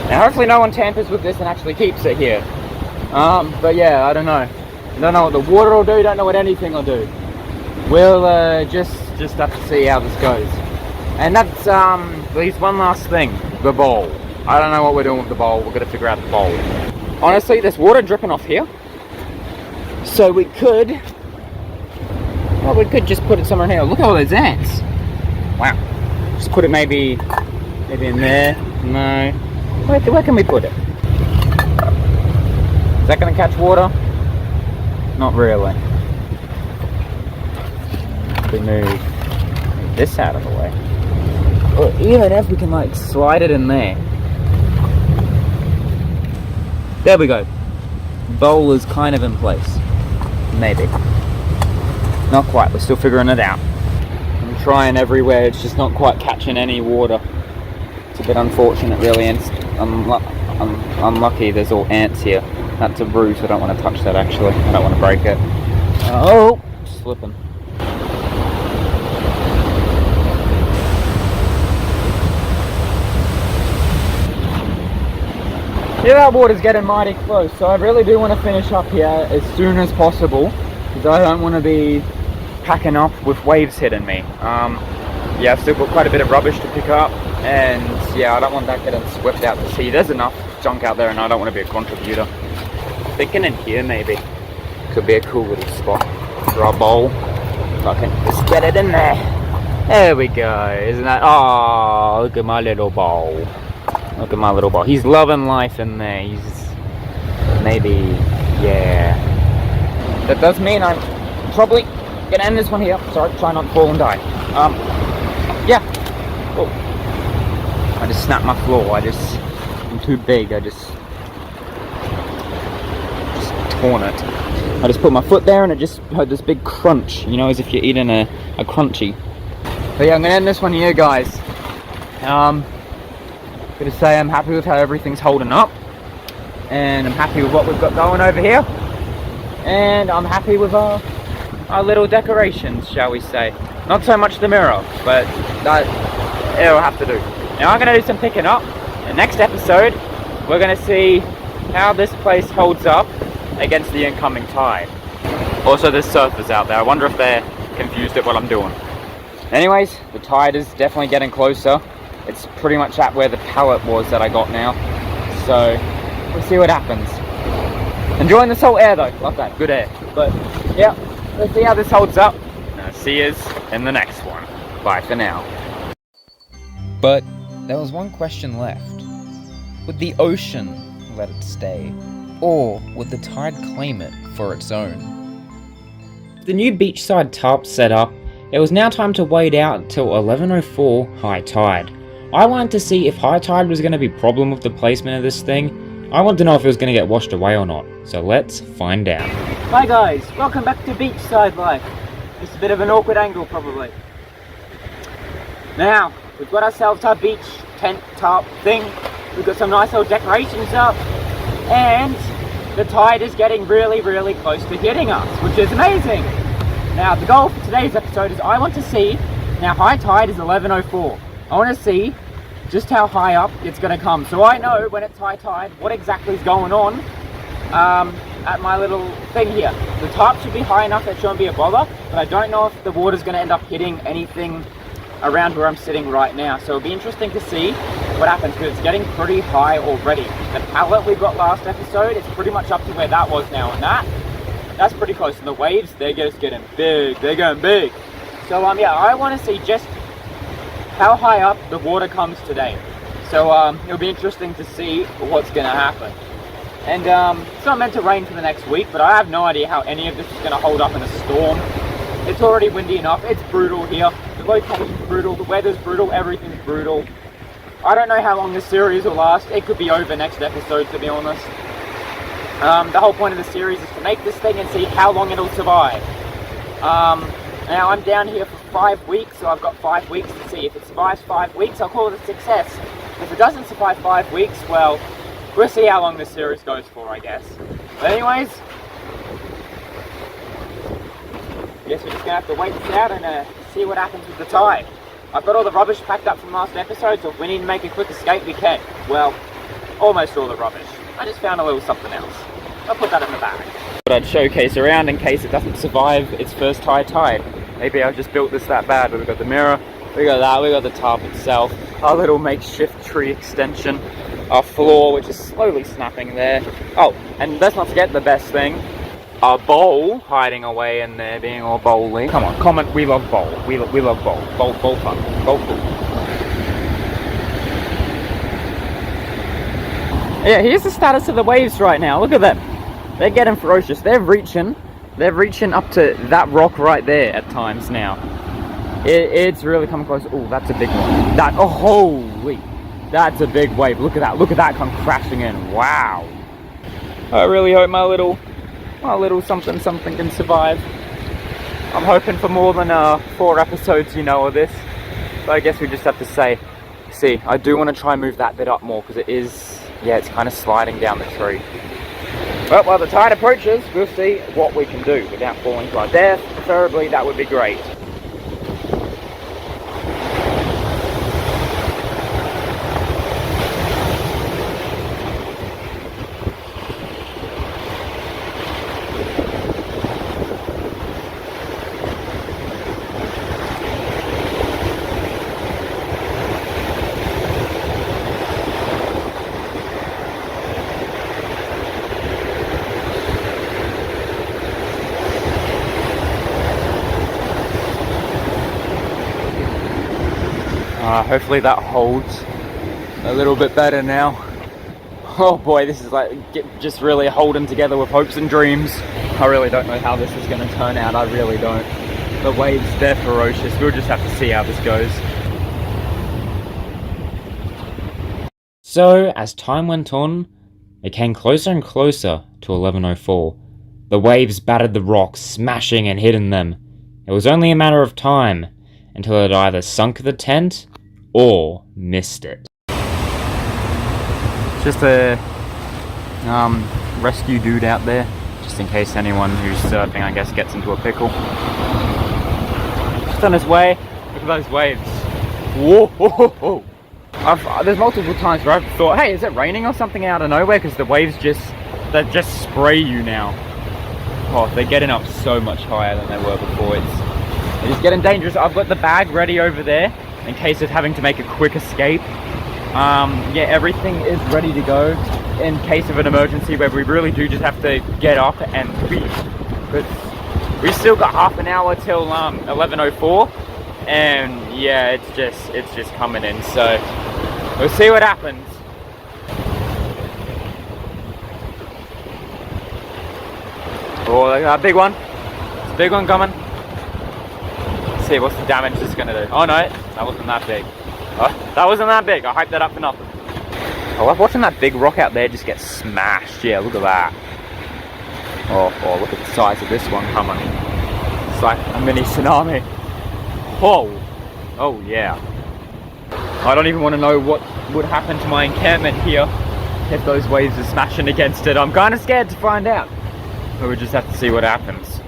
Now hopefully no one tampers with this and actually keeps it here. But yeah, I don't know. Don't know what the water will do, don't know what anything will do. We'll just have to see how this goes. And that's leaves one last thing, the bowl. I don't know what we're doing with the bowl, we're gonna figure out the bowl. Honestly, there's water dripping off here, so we could just put it somewhere here. Look at all those ants. Wow. Just put it maybe in there. No. Where can we put it? Is that going to catch water? Not really. We move this out of the way. Or even if we can like slide it in there. There we go. Bowl is kind of in place. Maybe. Not quite, we're still figuring it out. I'm trying everywhere, it's just not quite catching any water. It's a bit unfortunate really, and I'm unlucky there's all ants here. That's a bruise, I don't want to touch that actually. I don't want to break it. Oh, slipping. Yeah, that water's getting mighty close, so I really do want to finish up here as soon as possible, because I don't want to be packing up with waves hitting me. Yeah, I've still got quite a bit of rubbish to pick up, and yeah, I don't want that getting swept out to sea. There's enough junk out there, and I don't want to be a contributor. Thinking in here, maybe. Could be a cool little spot for our bowl. If I can just get it in there. There we go, isn't that? Oh, look at my little bowl. Look at my little boy. He's loving life in there. He's maybe, yeah. That does mean I'm probably gonna end this one here. Sorry, try not to fall and die. Yeah. Cool. I just snapped my floor. I'm too big. I just torn it. I just put my foot there and it just had this big crunch, you know, as if you're eating a crunchy. But yeah, I'm gonna end this one here, guys. Gonna say I'm happy with how everything's holding up, and I'm happy with what we've got going over here, and I'm happy with our little decorations, shall we say. Not so much the mirror, but that it'll have to do. Now I'm gonna do some picking up. In the next episode, we're gonna see how this place holds up against the incoming tide. Also, there's surfers out there. I wonder if they're confused at what I'm doing. Anyways, the tide is definitely getting closer. It's pretty much at where the pallet was that I got now. So, we'll see what happens. Enjoying the salt air though. Love that. Good air. But, yeah, let's see how this holds up. And I'll see you in the next one. Bye for now. But there was one question left. Would the ocean let it stay? Or would the tide claim it for its own? The new beachside tarp set up, it was now time to wait out until 11:04 high tide. I wanted to see if high tide was going to be a problem with the placement of this thing. I wanted to know if it was going to get washed away or not. So let's find out. Hi guys, welcome back to Beachside Life. Just a bit of an awkward angle probably. Now, we've got ourselves our beach tent tarp thing. We've got some nice little decorations up. And the tide is getting really, really close to hitting us, which is amazing. Now, the goal for today's episode is I want to see, now high tide is 11:04. I want to see just how high up it's going to come. So I know when it's high tide, what exactly is going on at my little thing here. The tarp should be high enough that it shouldn't be a bother, but I don't know if the water's going to end up hitting anything around where I'm sitting right now. So it'll be interesting to see what happens, because it's getting pretty high already. The pallet we got last episode, it's pretty much up to where that was now, and that's pretty close. And the waves, they're just getting big. They're going big. So yeah, I want to see just how high up the water comes today. So it'll be interesting to see what's going to happen. And it's not meant to rain for the next week, but I have no idea how any of this is going to hold up in a storm. It's already windy enough. It's brutal here. The location's brutal. The weather's brutal. Everything's brutal. I don't know how long this series will last. It could be over next episode, to be honest. The whole point of the series is to make this thing and see how long it'll survive. Now I'm down here for 5 weeks, so I've got 5 weeks to see. If it survives 5 weeks, I'll call it a success. If it doesn't survive 5 weeks, well, we'll see how long this series goes for, I guess. But anyways, I guess we're just going to have to wait this out and see what happens with the tide. I've got all the rubbish packed up from last episode, so if we need to make a quick escape, we can. Well, almost all the rubbish. I just found a little something else. I'll put that in the bag. But I'd showcase around in case it doesn't survive its first high tide. Maybe I've just built this that bad, but we've got the mirror, we got that, we got the tarp itself, our little makeshift tree extension, our floor, which is slowly snapping there. Oh, and let's not forget the best thing, our bowl hiding away in there, being all bowly. Come on, comment, we love bowl. We love bowl. Bowl fun. Bowl cool. Yeah, here's the status of the waves right now. Look at them. They're getting ferocious. They're reaching up to that rock right there at times now. It's really coming close. Oh, that's a big one. Oh, holy. That's a big wave. Look at that. Look at that come crashing in. Wow. I really hope my little something can survive. I'm hoping for more than 4 episodes, you know, of this. But I guess we just have to see, I do want to try and move that bit up more, because it is, yeah, it's kind of sliding down the tree. Well, while the tide approaches, we'll see what we can do without falling to our death. Preferably, that would be great. Hopefully that holds a little bit better now. Oh boy, this is like just really holding together with hopes and dreams. I really don't know how this is going to turn out. I really don't. The waves, they're ferocious. We'll just have to see how this goes. So, as time went on, it came closer and closer to 11:04. The waves battered the rocks, smashing and hitting them. It was only a matter of time until it either sunk the tent or missed it. Just a rescue dude out there, just in case anyone who's surfing, I guess, gets into a pickle. Just on his way. Look at those waves. Whoa, whoa, whoa, whoa. There's multiple times where I've thought, hey, is it raining or something out of nowhere? Because the waves just spray you now. Oh, they're getting up so much higher than they were before. It's just getting dangerous. I've got the bag ready over there in case of having to make a quick escape. Yeah, everything is ready to go in case of an emergency where we really do just have to get up and leave. Because we still got half an hour till 11:04, and yeah, it's just coming in. So we'll see what happens. Oh, look at that big one. It's a big one coming. Let's see what's the damage it's gonna do. Oh no, that wasn't that big. Oh, that wasn't that big. I hyped that up for nothing. I love watching that big rock out there just get smashed. Yeah, look at that. Oh, look at the size of this one coming. It's like a mini tsunami. Oh yeah. I don't even want to know what would happen to my encampment here if those waves are smashing against it. I'm kind of scared to find out. But we just have to see what happens.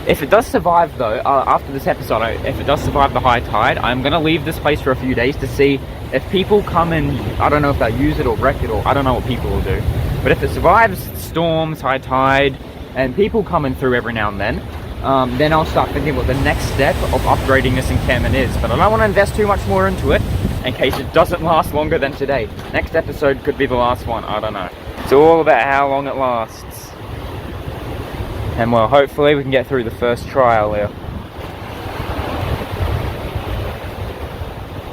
If it does survive though, after this episode, if it does survive the high tide, I'm going to leave this place for a few days to see if people come and, I don't know if they'll use it or wreck it, or I don't know what people will do. But if it survives storms, high tide, and people coming through every now and then I'll start thinking what the next step of upgrading this encampment is. But I don't want to invest too much more into it in case it doesn't last longer than today. Next episode could be the last one, I don't know. It's all about how long it lasts. And well, hopefully we can get through the first trial here.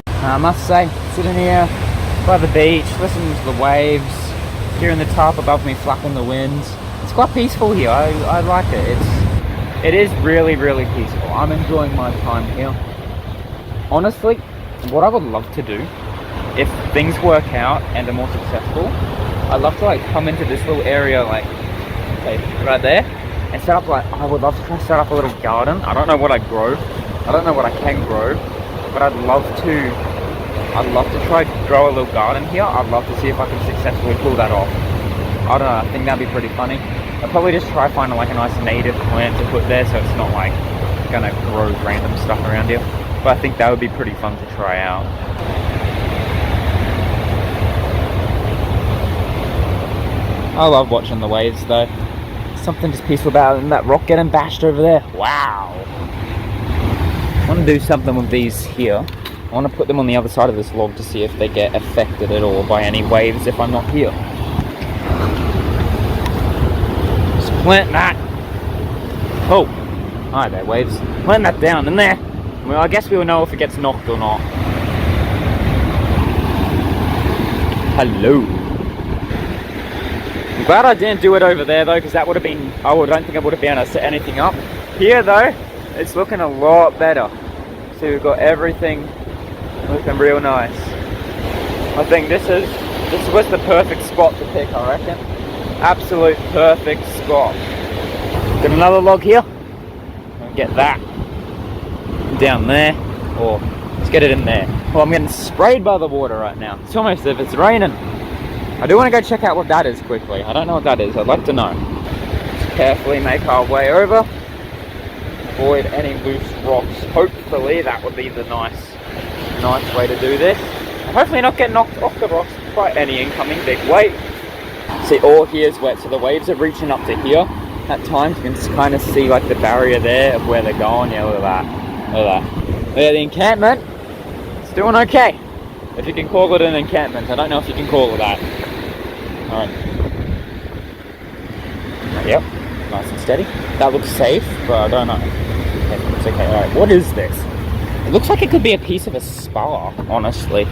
I must say, sitting here by the beach, listening to the waves, hearing the tarp above me flapping the wind, it's quite peaceful here. I like it. It is really, really peaceful. I'm enjoying my time here. Honestly, what I would love to do, if things work out and are more successful, I'd love to like come into this little area, like, okay, right there, and set up like, I would love to try to set up a little garden. I don't know what I grow. I don't know what I can grow, but I'd love to try to grow a little garden here. I'd love to see if I can successfully pull that off. I don't know, I think that'd be pretty funny. I'll probably just try finding like a nice native plant to put there so it's not like gonna grow random stuff around here. But I think that would be pretty fun to try out. I love watching the waves though. Something just peaceful about it, and that rock getting bashed over there. Wow. I want to do something with these here. I want to put them on the other side of this log to see if they get affected at all by any waves if I'm not here. Just plant that. Oh, hi there waves. Plant that down in there. Well, I guess we will know if it gets knocked or not. Hello. I'm glad I didn't do it over there though, because that would have been, I don't think I would have been able to set anything up. Here though, it's looking a lot better. See, we've got everything looking real nice. I think this was the perfect spot to pick, I reckon. Absolute perfect spot. Got another log here. I'll get that down there, or let's get it in there. Well, I'm getting sprayed by the water right now. It's almost as if it's raining. I do want to go check out what that is quickly. I don't know what that is. I'd like to know. Just carefully make our way over. Avoid any loose rocks. Hopefully that would be the nice way to do this. And hopefully not get knocked off the rocks by any incoming big wave. See, all here is wet, so the waves are reaching up to here. At times you can just kind of see like the barrier there of where they're going. Yeah, look at that. Look at that. Look at the encampment. It's doing okay. If you can call it an encampment. I don't know if you can call it that. Alright. Yep. Nice and steady. That looks safe, but I don't know. Okay, it's okay. Alright, what is this? It looks like it could be a piece of a spa, honestly.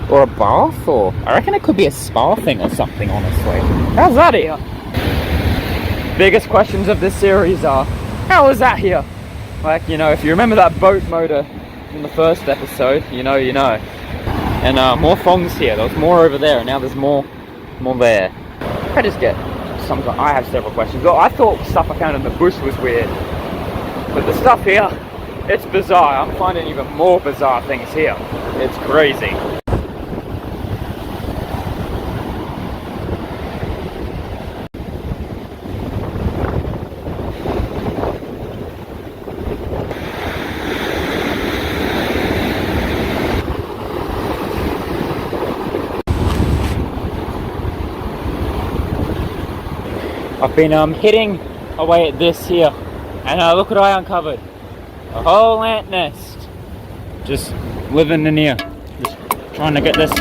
Or a bath, or... I reckon it could be a spa thing or something, honestly. How's that here? Biggest questions of this series are, how is that here? Like, you know, if you remember that boat motor in the first episode, you know. And more thongs here. There was more over there, and now there's more there. I just get I have several questions. I thought stuff I found in the bush was weird, but the stuff here, it's bizarre. I'm finding even more bizarre things here. It's crazy. I've been hitting away at this here, and look what I uncovered. A whole ant nest. Just living in here. Just trying to get this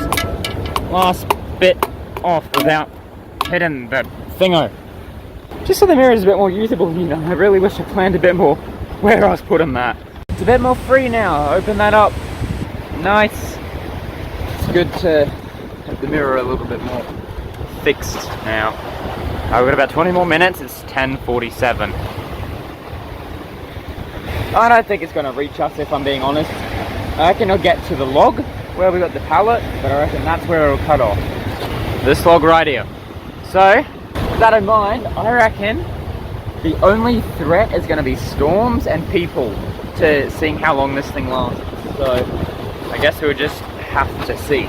last bit off without hitting the thingo. Just so the mirror is a bit more usable, you know. I really wish I planned a bit more where I was putting that. It's a bit more free now. Open that up. Nice. It's good to have the mirror a little bit more fixed now. I've got about 20 more minutes, it's 10:47. I don't think it's going to reach us, if I'm being honest. I reckon it'll get to the log where we got the pallet, but I reckon that's where it'll cut off. This log right here. So, with that in mind, I reckon the only threat is going to be storms and people to seeing how long this thing lasts. So, I guess we'll just have to see.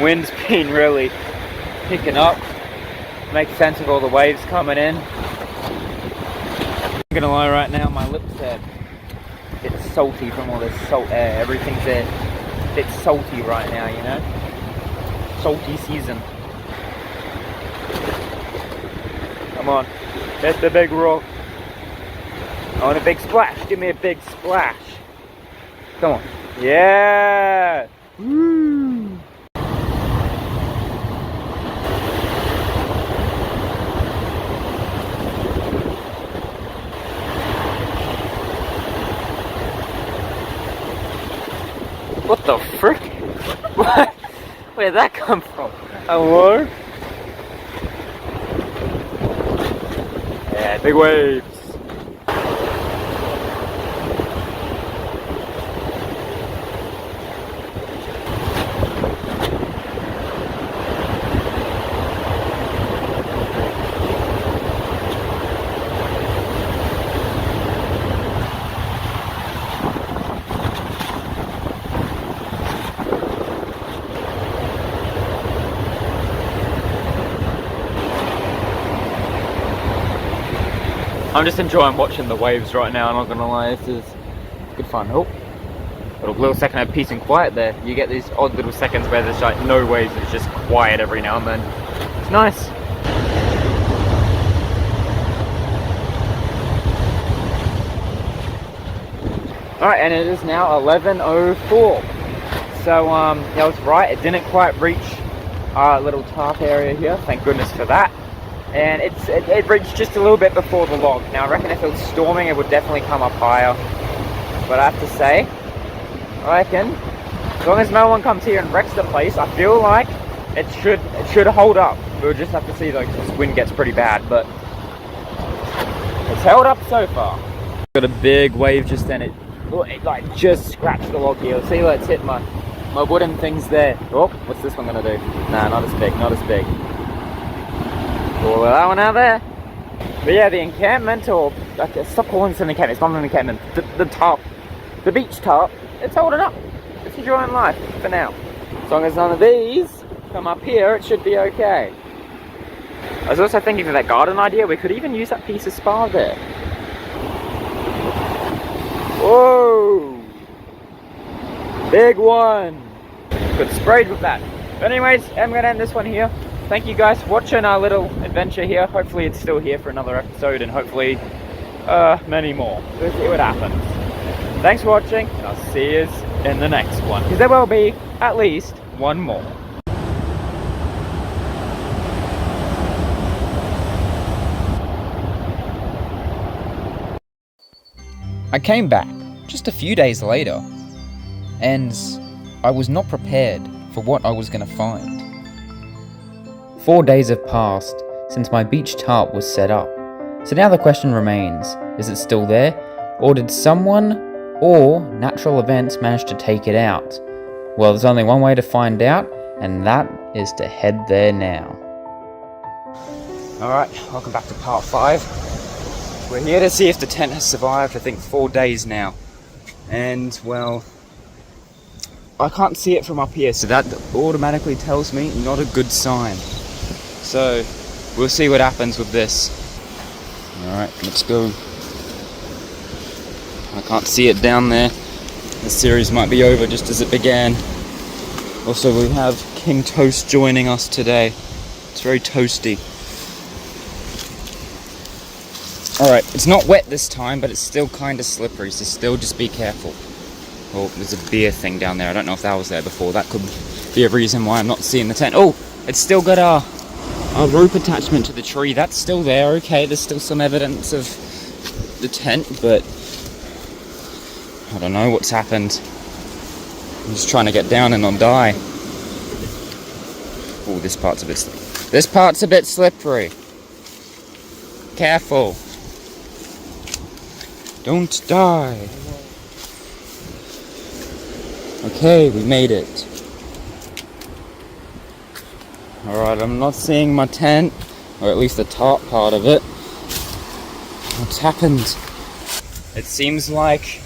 Wind's been really picking up. Makes sense of all the waves coming in. I'm gonna lie right now, my lips are a bit salty from all this salt air. Everything's a bit salty right now, you know? Salty season. Come on, hit the big rock. I want a big splash. Give me a big splash. Come on. Yeah! Woo! What the frick? What? Where'd that come from? Hello? Yeah, big waves. I'm just enjoying watching the waves right now, I'm not gonna lie, this is good fun. Oh, little second of peace and quiet there. You get these odd little seconds where there's like no waves, it's just quiet every now and then. It's nice. Alright, and it is now 11:04. So, yeah, I was right, it didn't quite reach our little tarp area here, thank goodness for that. And it reached just a little bit before the log. Now I reckon if it was storming it would definitely come up higher. But I have to say, I reckon as long as no one comes here and wrecks the place, I feel like it should hold up. We'll just have to see though, because this wind gets pretty bad, but it's held up so far. Got a big wave just then, it like just scratched the log here. See, let's hit my wooden things there. Oh, what's this one gonna do? Nah, not as big, not as big. Pull that one out there. But yeah, the encampment, or stop calling this an encampment, it's not an encampment. The tarp, the beach tarp, it's holding up. It's enjoying life for now. As long as none of these come up here, it should be okay. I was also thinking of that garden idea, we could even use that piece of spar there. Whoa! Big one! Good sprayed with that. But anyways, I'm going to end this one here. Thank you guys for watching our little adventure here. Hopefully it's still here for another episode, and hopefully many more. We'll see what happens. Thanks for watching, and I'll see you in the next one, because there will be at least one more. I came back just a few days later, and I was not prepared for what I was going to find. 4 days have passed since my beach tarp was set up, so now the question remains, is it still there, or did someone or natural events manage to take it out? Well, there's only one way to find out, and that is to head there now. Alright, welcome back to part 5. We're here to see if the tent has survived, I think 4 days now. And, well, I can't see it from up here, so that automatically tells me not a good sign. So, we'll see what happens with this. Alright, let's go. I can't see it down there. The series might be over just as it began. Also, we have King Toast joining us today. It's very toasty. Alright, it's not wet this time, but it's still kind of slippery, so still just be careful. Oh, there's a beer thing down there. I don't know if that was there before. That could be a reason why I'm not seeing the tent. Oh, it's still got our rope attachment to the tree. That's still there. Okay, there's still some evidence of the tent, but I don't know what's happened. I'm just trying to get down and not die. Oh, this part's a bit slippery. Careful. Don't die. Okay, we made it. Alright, I'm not seeing my tent, or at least the top part of it. What's happened? It seems like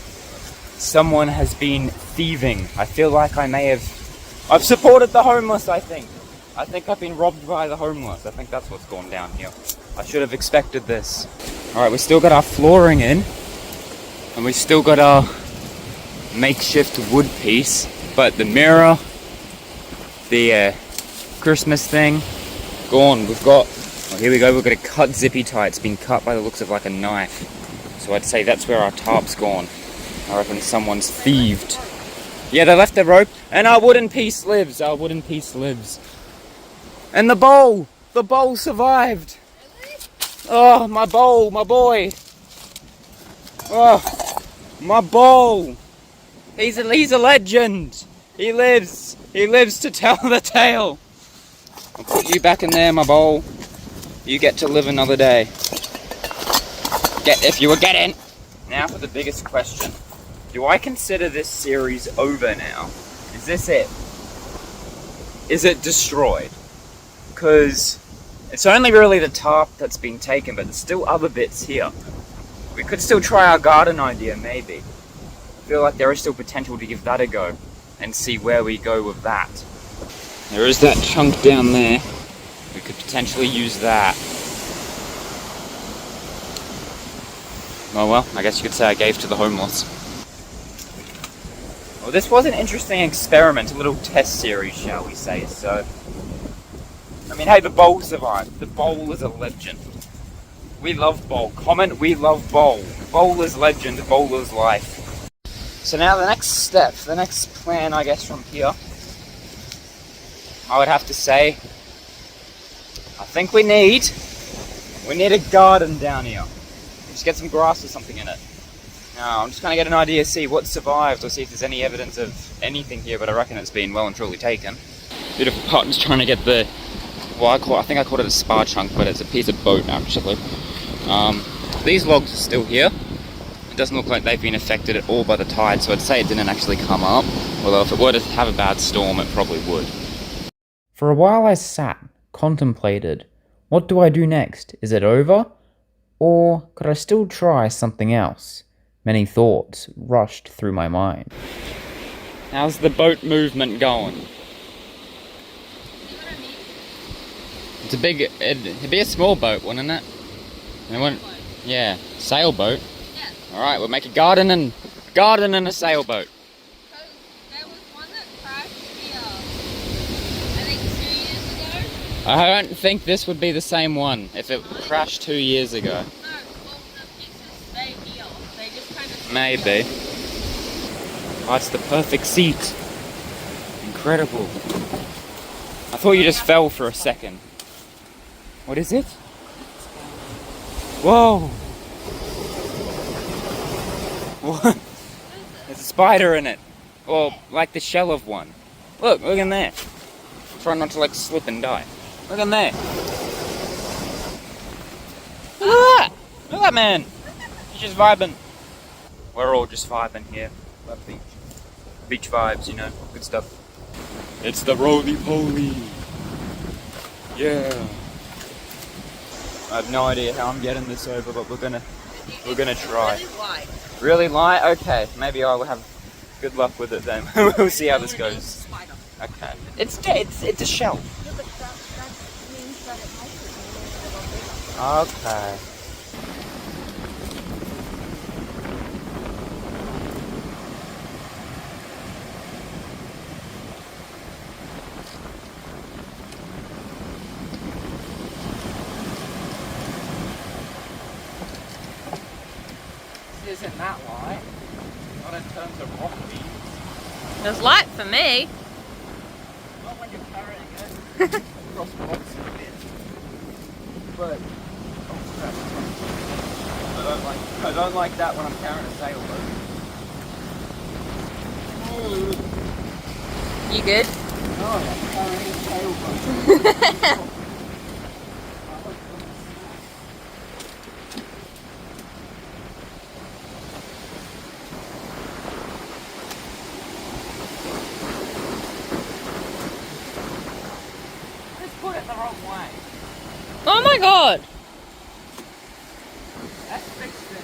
someone has been thieving. I feel like I've supported the homeless, I think. I think I've been robbed by the homeless. I think that's what's going down here. I should have expected this. Alright, we still got our flooring in. And we still got our makeshift wood piece. But the mirror, the Christmas thing, gone. We've got, oh, here we go, we've got a cut zippy tie. It's been cut by the looks of like a knife. So I'd say that's where our tarp's gone. I reckon someone's thieved. Yeah, they left the rope, and our wooden piece lives. Our wooden piece lives. And the bowl survived. Oh, my bowl, my boy. Oh, my bowl. He's a legend. He lives to tell the tale. I'll put you back in there, my bowl. You get to live another day. If you were getting. Now for the biggest question. Do I consider this series over now? Is this it? Is it destroyed? Because it's only really the tarp that's been taken, but there's still other bits here. We could still try our garden idea, maybe. I feel like there is still potential to give that a go and see where we go with that. There is that chunk down there. We could potentially use that. Oh well, I guess you could say I gave to the homeless. Well, this was an interesting experiment, a little test series, shall we say, so... I mean, hey, the bowl survived. The bowl is a legend. We love bowl. Comment, we love bowl. Bowl is legend, bowl is life. So now the next step, the next plan, I guess, from here, I would have to say, I think we need a garden down here. Just get some grass or something in it. Now, I'm just trying to get an idea, see what survived, or see if there's any evidence of anything here, but I reckon it's been well and truly taken. Beautiful part, just trying to get the, well, I think I called it a spar chunk, but it's a piece of boat, actually. These logs are still here. It doesn't look like they've been affected at all by the tide, so I'd say it didn't actually come up. Although if it were to have a bad storm, it probably would. For a while I sat, contemplated. What do I do next? Is it over? Or could I still try something else? Many thoughts rushed through my mind. How's the boat movement going? It'd be a small boat, wouldn't it? Yeah, sailboat. Yeah. Alright, we'll make a garden and a sailboat. There was one that crashed here, I think 2 years ago. I don't think this would be the same one if it crashed 2 years ago. No, well, the pieces stay here. They just kind of... Maybe. Oh, it's the perfect seat. Incredible. I thought you just fell for a second. What is it? Whoa! What? There's a spider in it. Or like the shell of one. Look in there. Try not to like slip and die. Look in there. Look at that! Look at that man! He's just vibing. We're all just vibing here. Love beach. Beach vibes, you know, good stuff. It's the roly-poly. Yeah. I have no idea how I'm getting this over, but we're gonna try. Really light. Really light? Okay, maybe I'll have good luck with it then. We'll see how this goes. Spider. Okay. It's dead. It's a shell. Yeah, but that means that it makes it a little bigger. Okay. Isn't that light? Not in terms of rock beams. There's light for me. Not when you're carrying it across rocks a bit. But I don't like that when I'm carrying a sailboat. You good? Oh, I'm carrying a sailboat. Put it the wrong way. Oh my god! Let's fix this.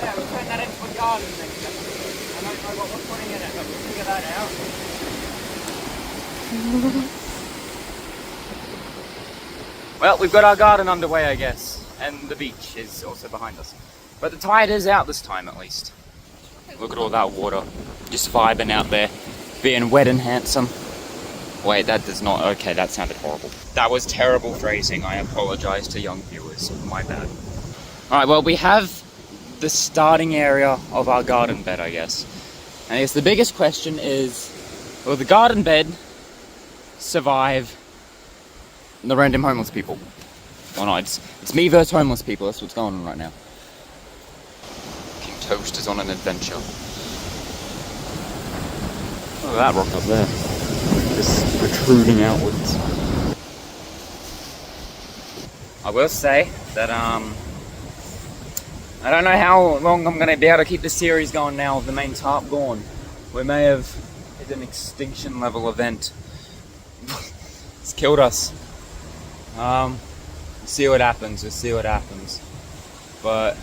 Yeah, we'll turn that into a garden next episode. I don't know what we're putting in it, but we'll figure that out. Well, we've got our garden underway, I guess. And the beach is also behind us. But the tide is out this time, at least. Look at all that water. Just vibing out there. Being wet and handsome. Wait, that does not... Okay, that sounded horrible. That was terrible phrasing. I apologize to young viewers. My bad. Alright, well, we have the starting area of our garden bed, I guess. And I guess the biggest question is, will the garden bed survive the random homeless people? Oh no, it's me versus homeless people, that's what's going on right now. King Toast is on an adventure. Look at that rock up there. Just protruding outwards. I will say that, I don't know how long I'm going to be able to keep the series going now with the main tarp gone. We may have hit an extinction level event. It's killed us. See what happens, we'll see what happens. But,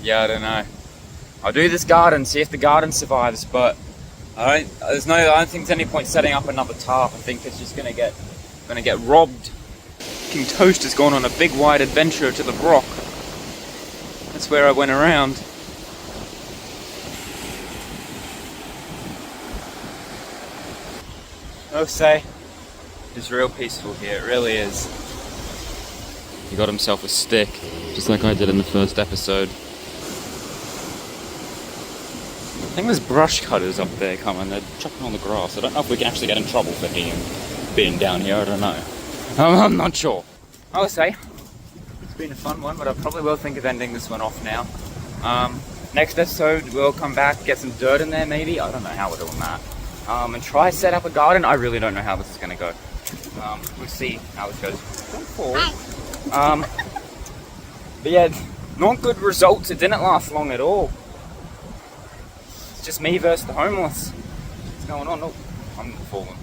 yeah, I don't know. I'll do this garden, see if the garden survives, but I don't think there's any point setting up another tarp. I think it's just gonna get robbed. King Toast has gone on a big wide adventure to the rock. That's where I went around. I'll say, it's real peaceful here, it really is. He got himself a stick, just like I did in the first episode. I think there's brush cutters up there coming, they're chopping on the grass. I don't know if we can actually get in trouble for being down here, I don't know. I'm not sure. I will say, it's been a fun one, but I probably will think of ending this one off now. Next episode, we'll come back, get some dirt in there maybe, I don't know how we're doing that. And try set up a garden, I really don't know how this is going to go. We'll see how it goes. Don't fall. But yeah, not good results. It didn't last long at all. It's just me versus the homeless. What's going on? Oh, I'm falling.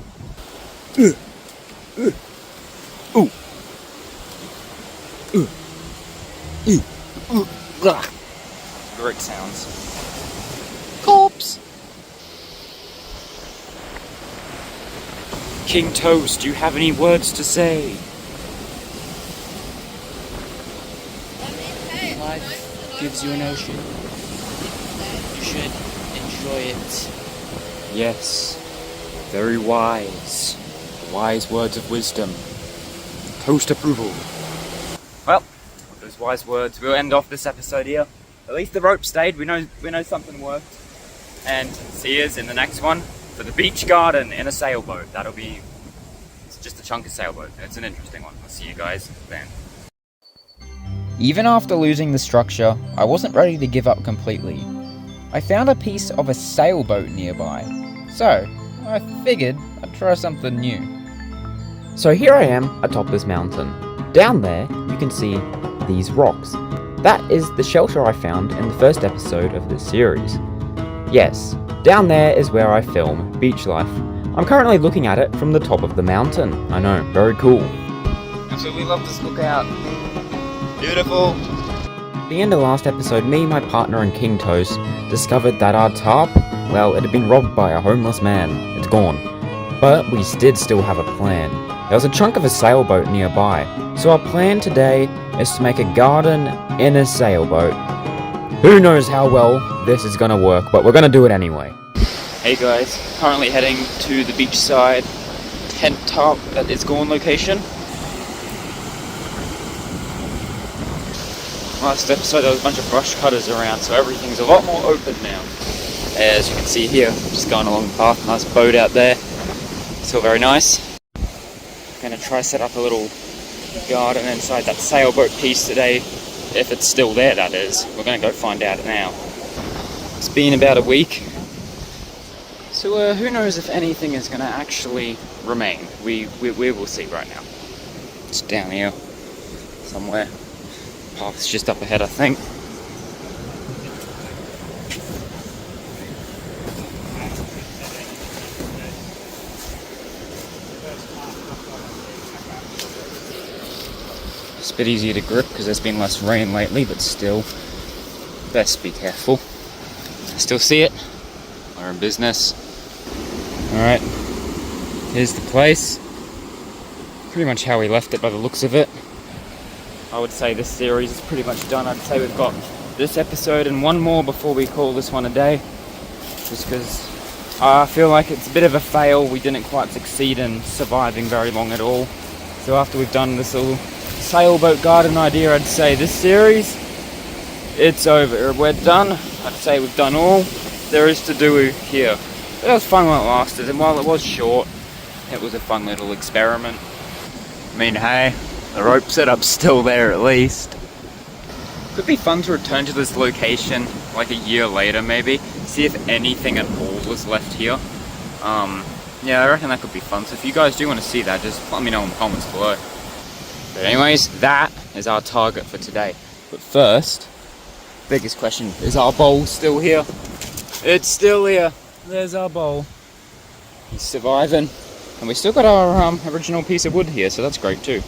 Great sounds. Corpse. King Toast, do you have any words to say? Life gives you an ocean. You should enjoy it. Yes, very wise. Wise words of wisdom. Toast approval. Well, with those wise words, we'll end off this episode here. At least the rope stayed. We know something worked. And see yous in the next one. for the beach garden in a sailboat. It's just a chunk of sailboat. It's an interesting one. I'll see you guys then. Even after losing the structure, I wasn't ready to give up completely. I found a piece of a sailboat nearby, so I figured I'd try something new. So here I am atop this mountain. Down there, you can see these rocks. That is the shelter I found in the first episode of this series. Yes, down there is where I film Beach Life. I'm currently looking at it from the top of the mountain. I know, very cool. Absolutely love this lookout. Beautiful. At the end of the last episode, me, my partner, and King Toast discovered that our tarp, well, it had been robbed by a homeless man. It's gone. But we did still have a plan. There was a chunk of a sailboat nearby, so our plan today is to make a garden in a sailboat. Who knows how well this is gonna work, but we're gonna do it anyway. Hey guys, currently heading to the beachside tent tarp at its gone location. Last episode there was a bunch of brush cutters around, so everything's a lot more open now. As you can see here, just going along the path, nice boat out there. Still very nice. Gonna try set up a little garden inside that sailboat piece today, if it's still there, that is. We're gonna go find out now. It's been about a week, so who knows if anything is gonna actually remain. We will see right now. It's down here somewhere. Path's just up ahead, I think. It's a bit easier to grip because there's been less rain lately, but still, best be careful. Still see it? We're in business. Alright, here's the place. Pretty much how we left it by the looks of it. I would say this series is pretty much done. I'd say we've got this episode and one more before we call this one a day. Just because I feel like it's a bit of a fail. We didn't quite succeed in surviving very long at all. So after we've done this little sailboat garden idea, I'd say this series, it's over. We're done. I'd say we've done all there is to do here. It was fun while it lasted, and while it was short, it was a fun little experiment. I mean, hey, the rope setup's still there at least. Could be fun to return to this location like a year later maybe, see if anything at all was left here. Yeah, I reckon that could be fun. So if you guys do want to see that, just let me know in the comments below. But anyways, that is our target for today. But first, biggest question, is our bowl still here? It's still here. There's our bowl. He's surviving. And we still got our original piece of wood here, so that's great too.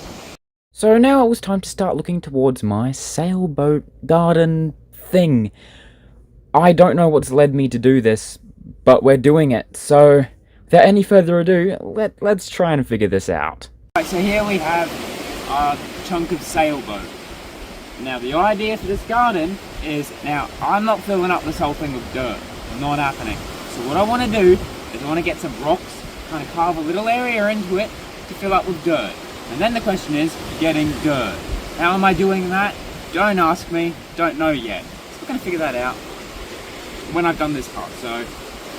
So now it was time to start looking towards my sailboat garden thing. I don't know what's led me to do this, but we're doing it. So without any further ado, let's try and figure this out. Right, so here we have our chunk of sailboat. Now the idea for this garden is, now I'm not filling up this whole thing with dirt. Not happening. So what I want to do is I want to get some rocks, kind of carve a little area into it to fill up with dirt. And then the question is getting dirt. How am I doing that? Don't ask me, don't know yet. So we're going to figure that out when I've done this part. So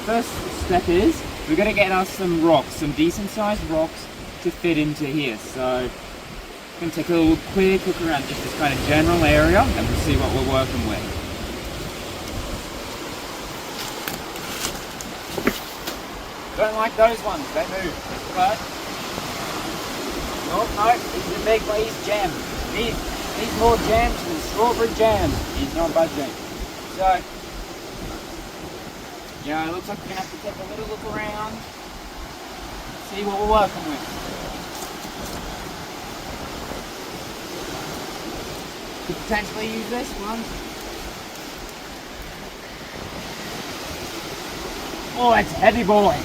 first step is we're going to get us some rocks, some decent sized rocks to fit into here. So I'm going to take a little quick look around just this kind of general area and we'll see what we're working with. Don't like those ones, they move. But no, these are big, but he's jammed. He's more jammed than strawberry jam. He's not budging. So, yeah, it looks like we're gonna have to take a little look around, see what we're working with. Could potentially use this one. Oh, it's a heavy boy.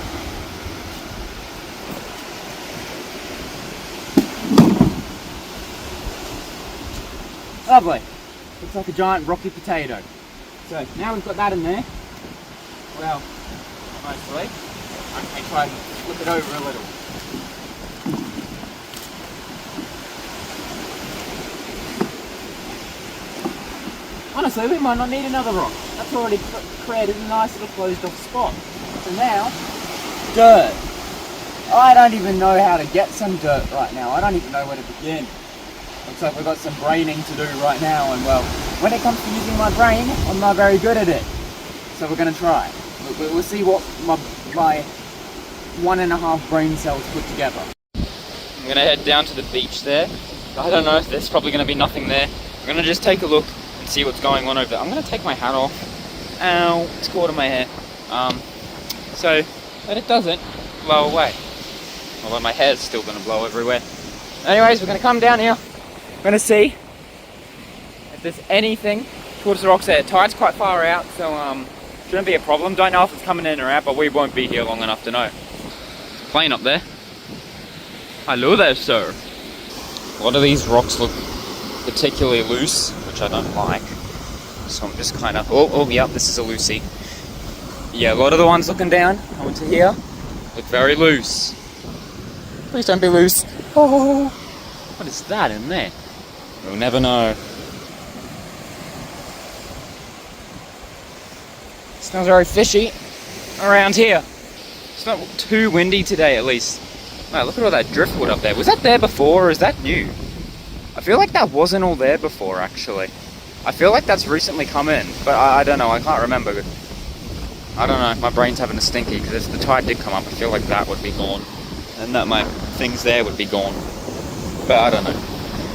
Lovely. Looks like a giant rocky potato. So now we've got that in there. Well, mostly. Okay, try and flip it over a little. Honestly, we might not need another rock. That's already created a nice little closed off spot. So now, dirt. I don't even know how to get some dirt right now. I don't even know where to begin. Looks like we've got some braining to do right now, and well, when it comes to using my brain, I'm not very good at it. So we're gonna try. We'll see what my 1.5 brain cells put together. I'm gonna head down to the beach there. I don't know, there's probably gonna be nothing there. I'm gonna just take a look and see what's going on over there. I'm gonna take my hat off. Ow, it's caught in my hair. So that it doesn't blow away. Although my hair's still gonna blow everywhere. Anyways, we're gonna come down here. We're gonna see if there's anything towards the rocks there. Tide's quite far out, so shouldn't be a problem. Don't know if it's coming in or out, but we won't be here long enough to know. Plane up there. Hello there, sir. A lot of these rocks look particularly loose, which I don't like. So I'm just kind of, oh, yeah, this is a loosie. Yeah, a lot of the ones looking down onto here look very loose. Please don't be loose. Oh, what is that in there? We'll never know. Smells very fishy around here. It's not too windy today, at least. Wow, look at all that driftwood up there. Was that there before, or is that new? I feel like that wasn't all there before, actually. I feel like that's recently come in, but I don't know, I can't remember. I don't know, my brain's having a stinky, because if the tide did come up, I feel like that would be gone. And that my things there would be gone. But I don't know.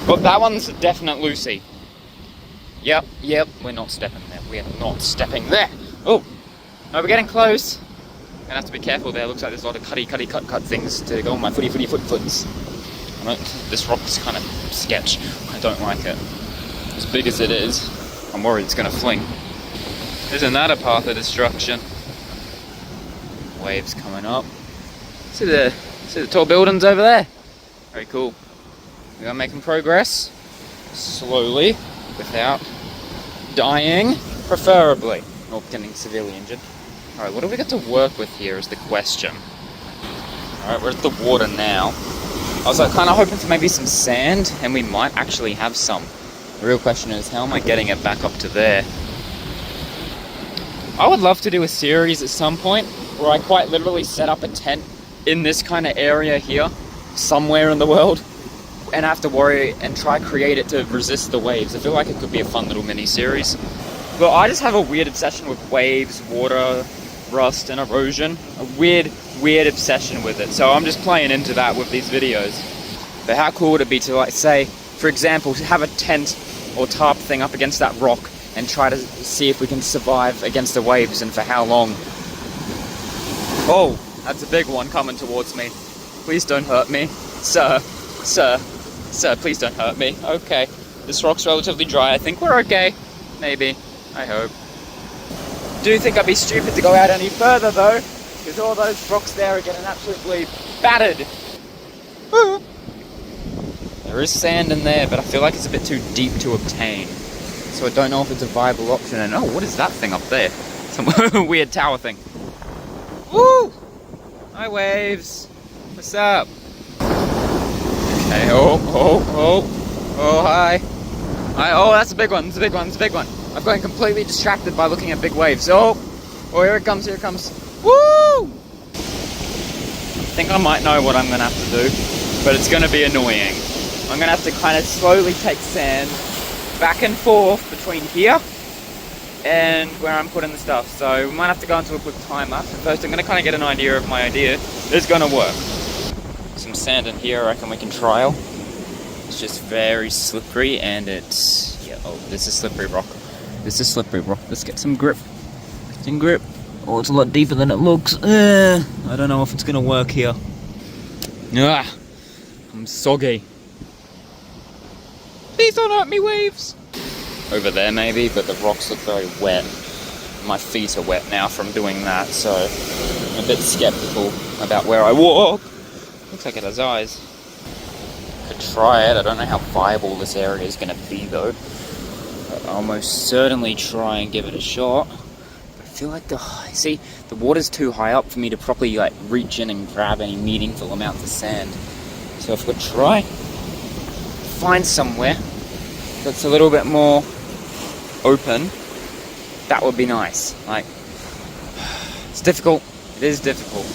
But that one's a definite loosie. Yep, we're not stepping there. We are not stepping there. Oh, no, we're getting close. Gonna have to be careful there. Looks like there's a lot of cut things to go on my foots. This rock is kind of sketch. I don't like it. As big as it is, I'm worried it's gonna fling. Isn't that a path of destruction? Waves coming up. See the tall buildings over there? Very cool. We are making progress. Slowly, without dying, preferably. Or getting severely injured. Alright, what do we got to work with here is the question. Alright, we're at the water now. I was kind of hoping for maybe some sand, and we might actually have some. The real question is, how am I getting it back up to there? I would love to do a series at some point where I quite literally set up a tent in this kind of area here, somewhere in the world, and have to worry and try create it to resist the waves. I feel like it could be a fun little mini-series. But I just have a weird obsession with waves, water, rust, and erosion. A weird obsession with it. So I'm just playing into that with these videos. But how cool would it be to, like, say, for example, to have a tent or tarp thing up against that rock and try to see if we can survive against the waves, and for how long. Oh, that's a big one coming towards me. Please don't hurt me. Sir, please don't hurt me. Okay, this rock's relatively dry. I think we're okay. Maybe. I hope. Do think I'd be stupid to go out any further though, because all those rocks there are getting absolutely battered. Woo. There is sand in there, but I feel like it's a bit too deep to obtain. So I don't know if it's a viable option. And oh, what is that thing up there? Some weird tower thing. Woo! Hi waves. What's up? Okay, oh, hi. Oh, that's a big one, it's a big one. I've gotten completely distracted by looking at big waves. Oh, here it comes. Woo! I think I might know what I'm gonna have to do, but it's gonna be annoying. I'm gonna have to kind of slowly take sand back and forth between here and where I'm putting the stuff. So we might have to go into a quick time lapse. But first I'm gonna kind of get an idea of my idea. It's gonna work. Some sand in here I reckon we can trial. It's just very slippery, and it's, yeah, oh, this is slippery rock. Let's get some grip. Some grip. Oh, it's a lot deeper than it looks. I don't know if it's gonna work here. I'm soggy. Please don't hurt me, waves. Over there maybe, but the rocks look very wet. My feet are wet now from doing that, so I'm a bit skeptical about where I walk. Looks like it has eyes. Could try it. I don't know how viable this area is going to be though. But I'll most certainly try and give it a shot. But I feel like the water's too high up for me to properly like reach in and grab any meaningful amounts of sand. So if we try, find somewhere that's a little bit more open, that would be nice. Like, it's difficult. It is difficult.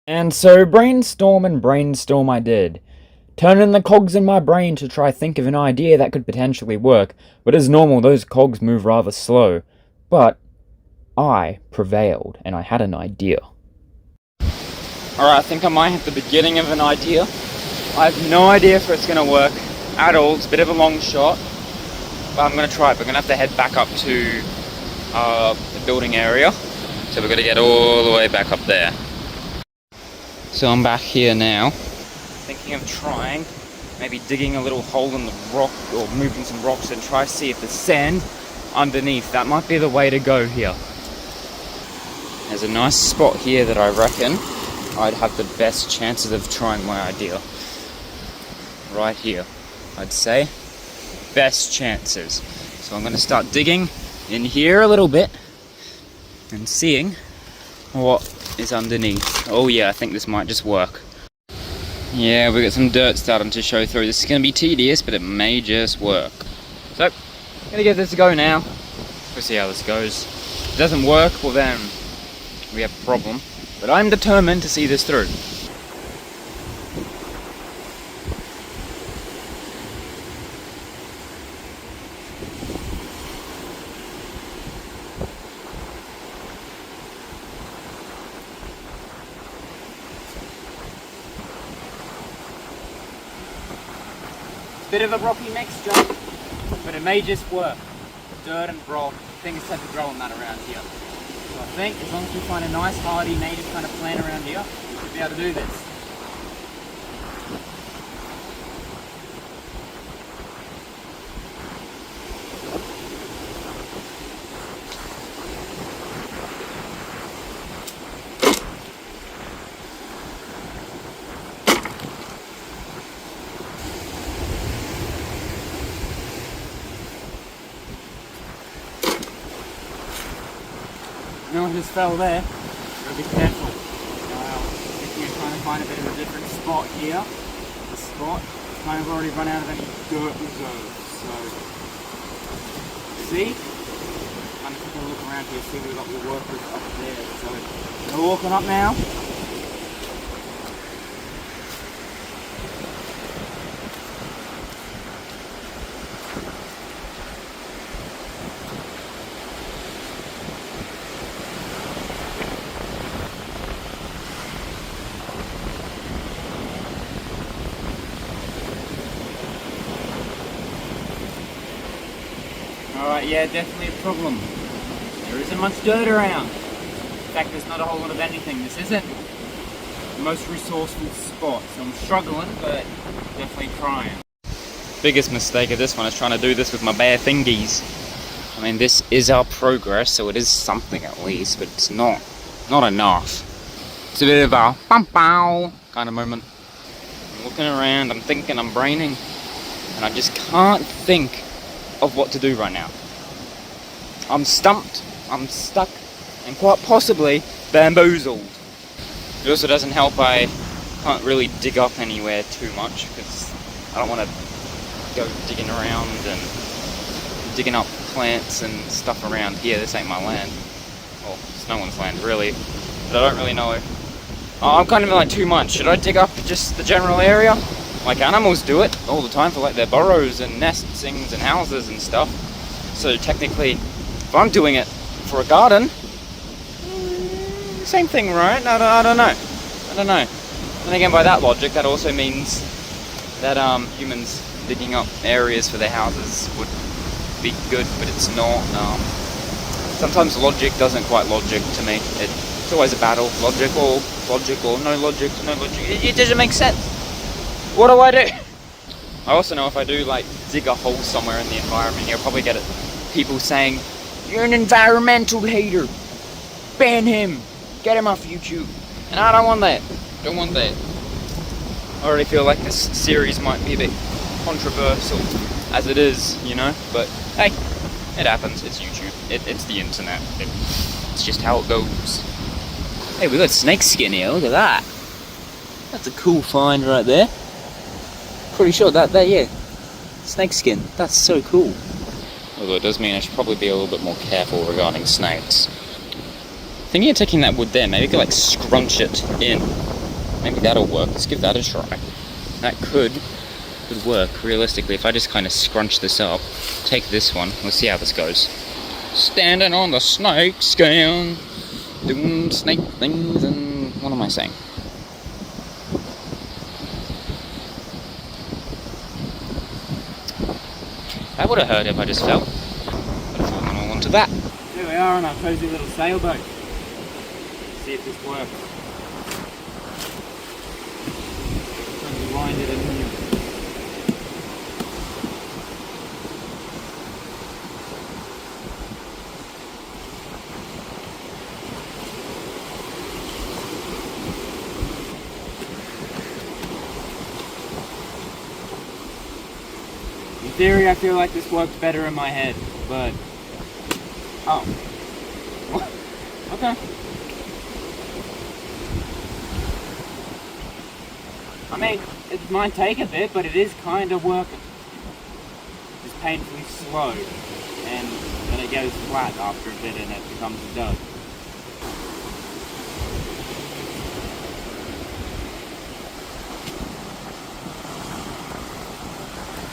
And so brainstorm and brainstorm I did, turning the cogs in my brain to try think of an idea that could potentially work, but as normal those cogs move rather slow. But I prevailed, and I had an idea. Alright, I think I might have the beginning of an idea. I have no idea if it's going to work at all. It's a bit of a long shot, but I'm going to try it. We're going to have to head back up to the building area, so we're going to get all the way back up there. So I'm back here now, thinking of trying, maybe digging a little hole in the rock, or moving some rocks and try to see if there's sand underneath. That might be the way to go here. There's a nice spot here that I reckon I'd have the best chances of trying my idea. Right here, I'd say. Best chances. So I'm going to start digging in here a little bit and seeing what is underneath. Oh yeah, I think this might just work. Yeah, we got some dirt starting to show through. This is going to be tedious, but it may just work. So, I'm going to give this a go now. We'll see how this goes. If it doesn't work, well then we have a problem. But I'm determined to see this through. Bit of a rocky mixture, but it may just work. Dirt and rock, things tend to grow on that around here. So I think as long as we find a nice hardy native kind of plant around here, we should be able to do this. No one just fell there. Gotta be careful. Thinking of trying to find a bit of a different spot here. The spot kind of already run out of any dirt reserve. So, see? Kind of taking a look around here, see we've got the workers up there. So, we're walking up now. Alright, yeah, definitely a problem. There isn't much dirt around. In fact, there's not a whole lot of anything. This isn't the most resourceful spot, so I'm struggling, but definitely trying. Biggest mistake of this one is trying to do this with my bare fingies. I mean, this is our progress, so it is something at least, but it's not enough. It's a bit of a pow kind of moment. I'm looking around, I'm thinking, I'm braining, and I just can't think of what to do right now. I'm stumped, I'm stuck, and quite possibly bamboozled. It also doesn't help I can't really dig up anywhere too much, because I don't want to go digging around and digging up plants and stuff around here. This ain't my land. Well, it's no one's land really, but I don't really know. I'm kind of like too much. Should I dig up just the general area? Like animals do it all the time for like their burrows and nestings and houses and stuff. So technically, if I'm doing it for a garden, same thing, right? I don't know. And again, by that logic, that also means that humans digging up areas for their houses would be good, but it's not. Sometimes logic doesn't quite logic to me. It's always a battle. Logic or no logic. It doesn't make sense. What do I do? I also know if I do like dig a hole somewhere in the environment, you'll probably get people saying, "You're an environmental hater. Ban him. Get him off YouTube." And I don't want that. I already feel like this series might be a bit controversial, as it is, you know. But hey, it happens. It's YouTube. It's the internet. It's just how it goes. Hey, we got snake skin here. Look at that. That's a cool find right there. Pretty sure that yeah, snake skin. That's so cool. Although it does mean I should probably be a little bit more careful regarding snakes. Thinking of taking that wood there, maybe I could like scrunch it in Maybe that'll work. Let's give that a try. That could work, realistically, if I just kind of scrunch this up. Take this one. Let's see how this goes. Standing on the snake skin, doing snake things, and what am I saying? That would have hurt if I just fell. But if I went all onto that. Here we are on our cozy little sailboat. Let's see if this works. Trying to wind it in here. In theory, I feel like this works better in my head, but... Oh. Okay. I mean, it might take a bit, but it is kind of working. It's painfully slow, and then it goes flat after a bit and it becomes a dud.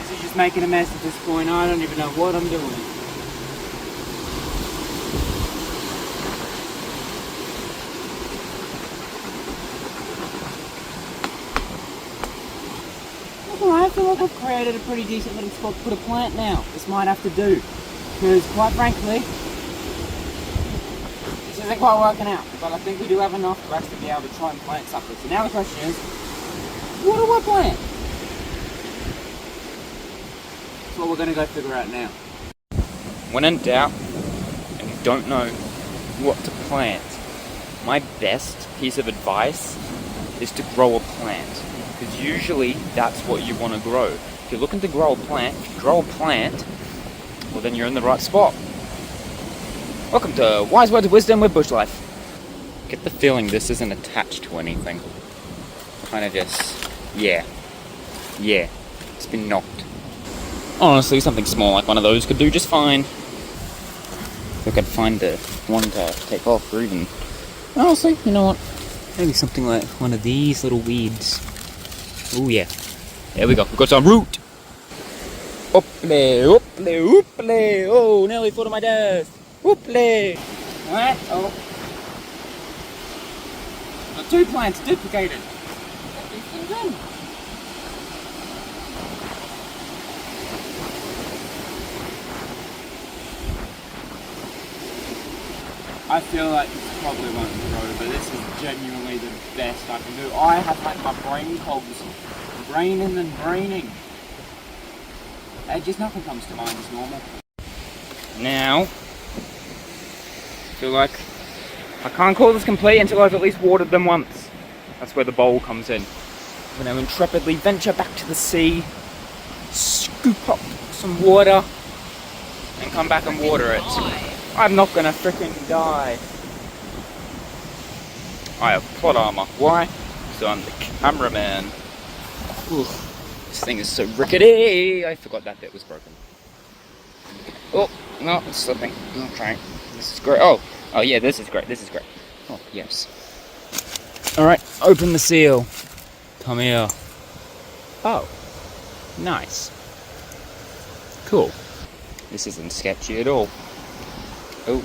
This is just making a mess at this point. I don't even know what I'm doing. I feel like I've created a pretty decent little spot to put a plant now. This might have to do. Because quite frankly, this isn't quite working out. But I think we do have enough to actually be able to try and plant something. So now the question is, what do I plant? That's what we're going to go figure out now. When in doubt, and you don't know what to plant, my best piece of advice is to grow a plant. Because usually that's what you want to grow. If you're looking to grow a plant, well then you're in the right spot. Welcome to Wise Words of Wisdom with Bush Life. Get the feeling this isn't attached to anything. Kind of just, yeah, it's been knocked. Honestly, something small like one of those could do just fine. If I could find the one to take off, or even, honestly, you know what? Maybe something like one of these little weeds. Oh yeah, there we go, we've got some root! Hopple, hopple, hopple, oh, nearly fall to my death! Hopple! Alright, oh. Got 2 plants duplicated. Get these things in. I feel like this probably won't grow, but this is genuinely the best I can do. I have like my brain cogs braining and braining. Just nothing comes to mind as normal. Now, I feel like I can't call this complete until I've at least watered them once. That's where the bowl comes in. I'm going to intrepidly venture back to the sea, scoop up some water, and come back and water it. I'm not gonna frickin' die. I have plot armor. Why? So I'm the cameraman. Oof. This thing is so rickety. I forgot that bit was broken. Oh, no, it's slipping. Okay. This is great. Oh yeah, this is great. Oh, yes. Alright, open the seal. Come here. Oh. Nice. Cool. This isn't sketchy at all. Oh,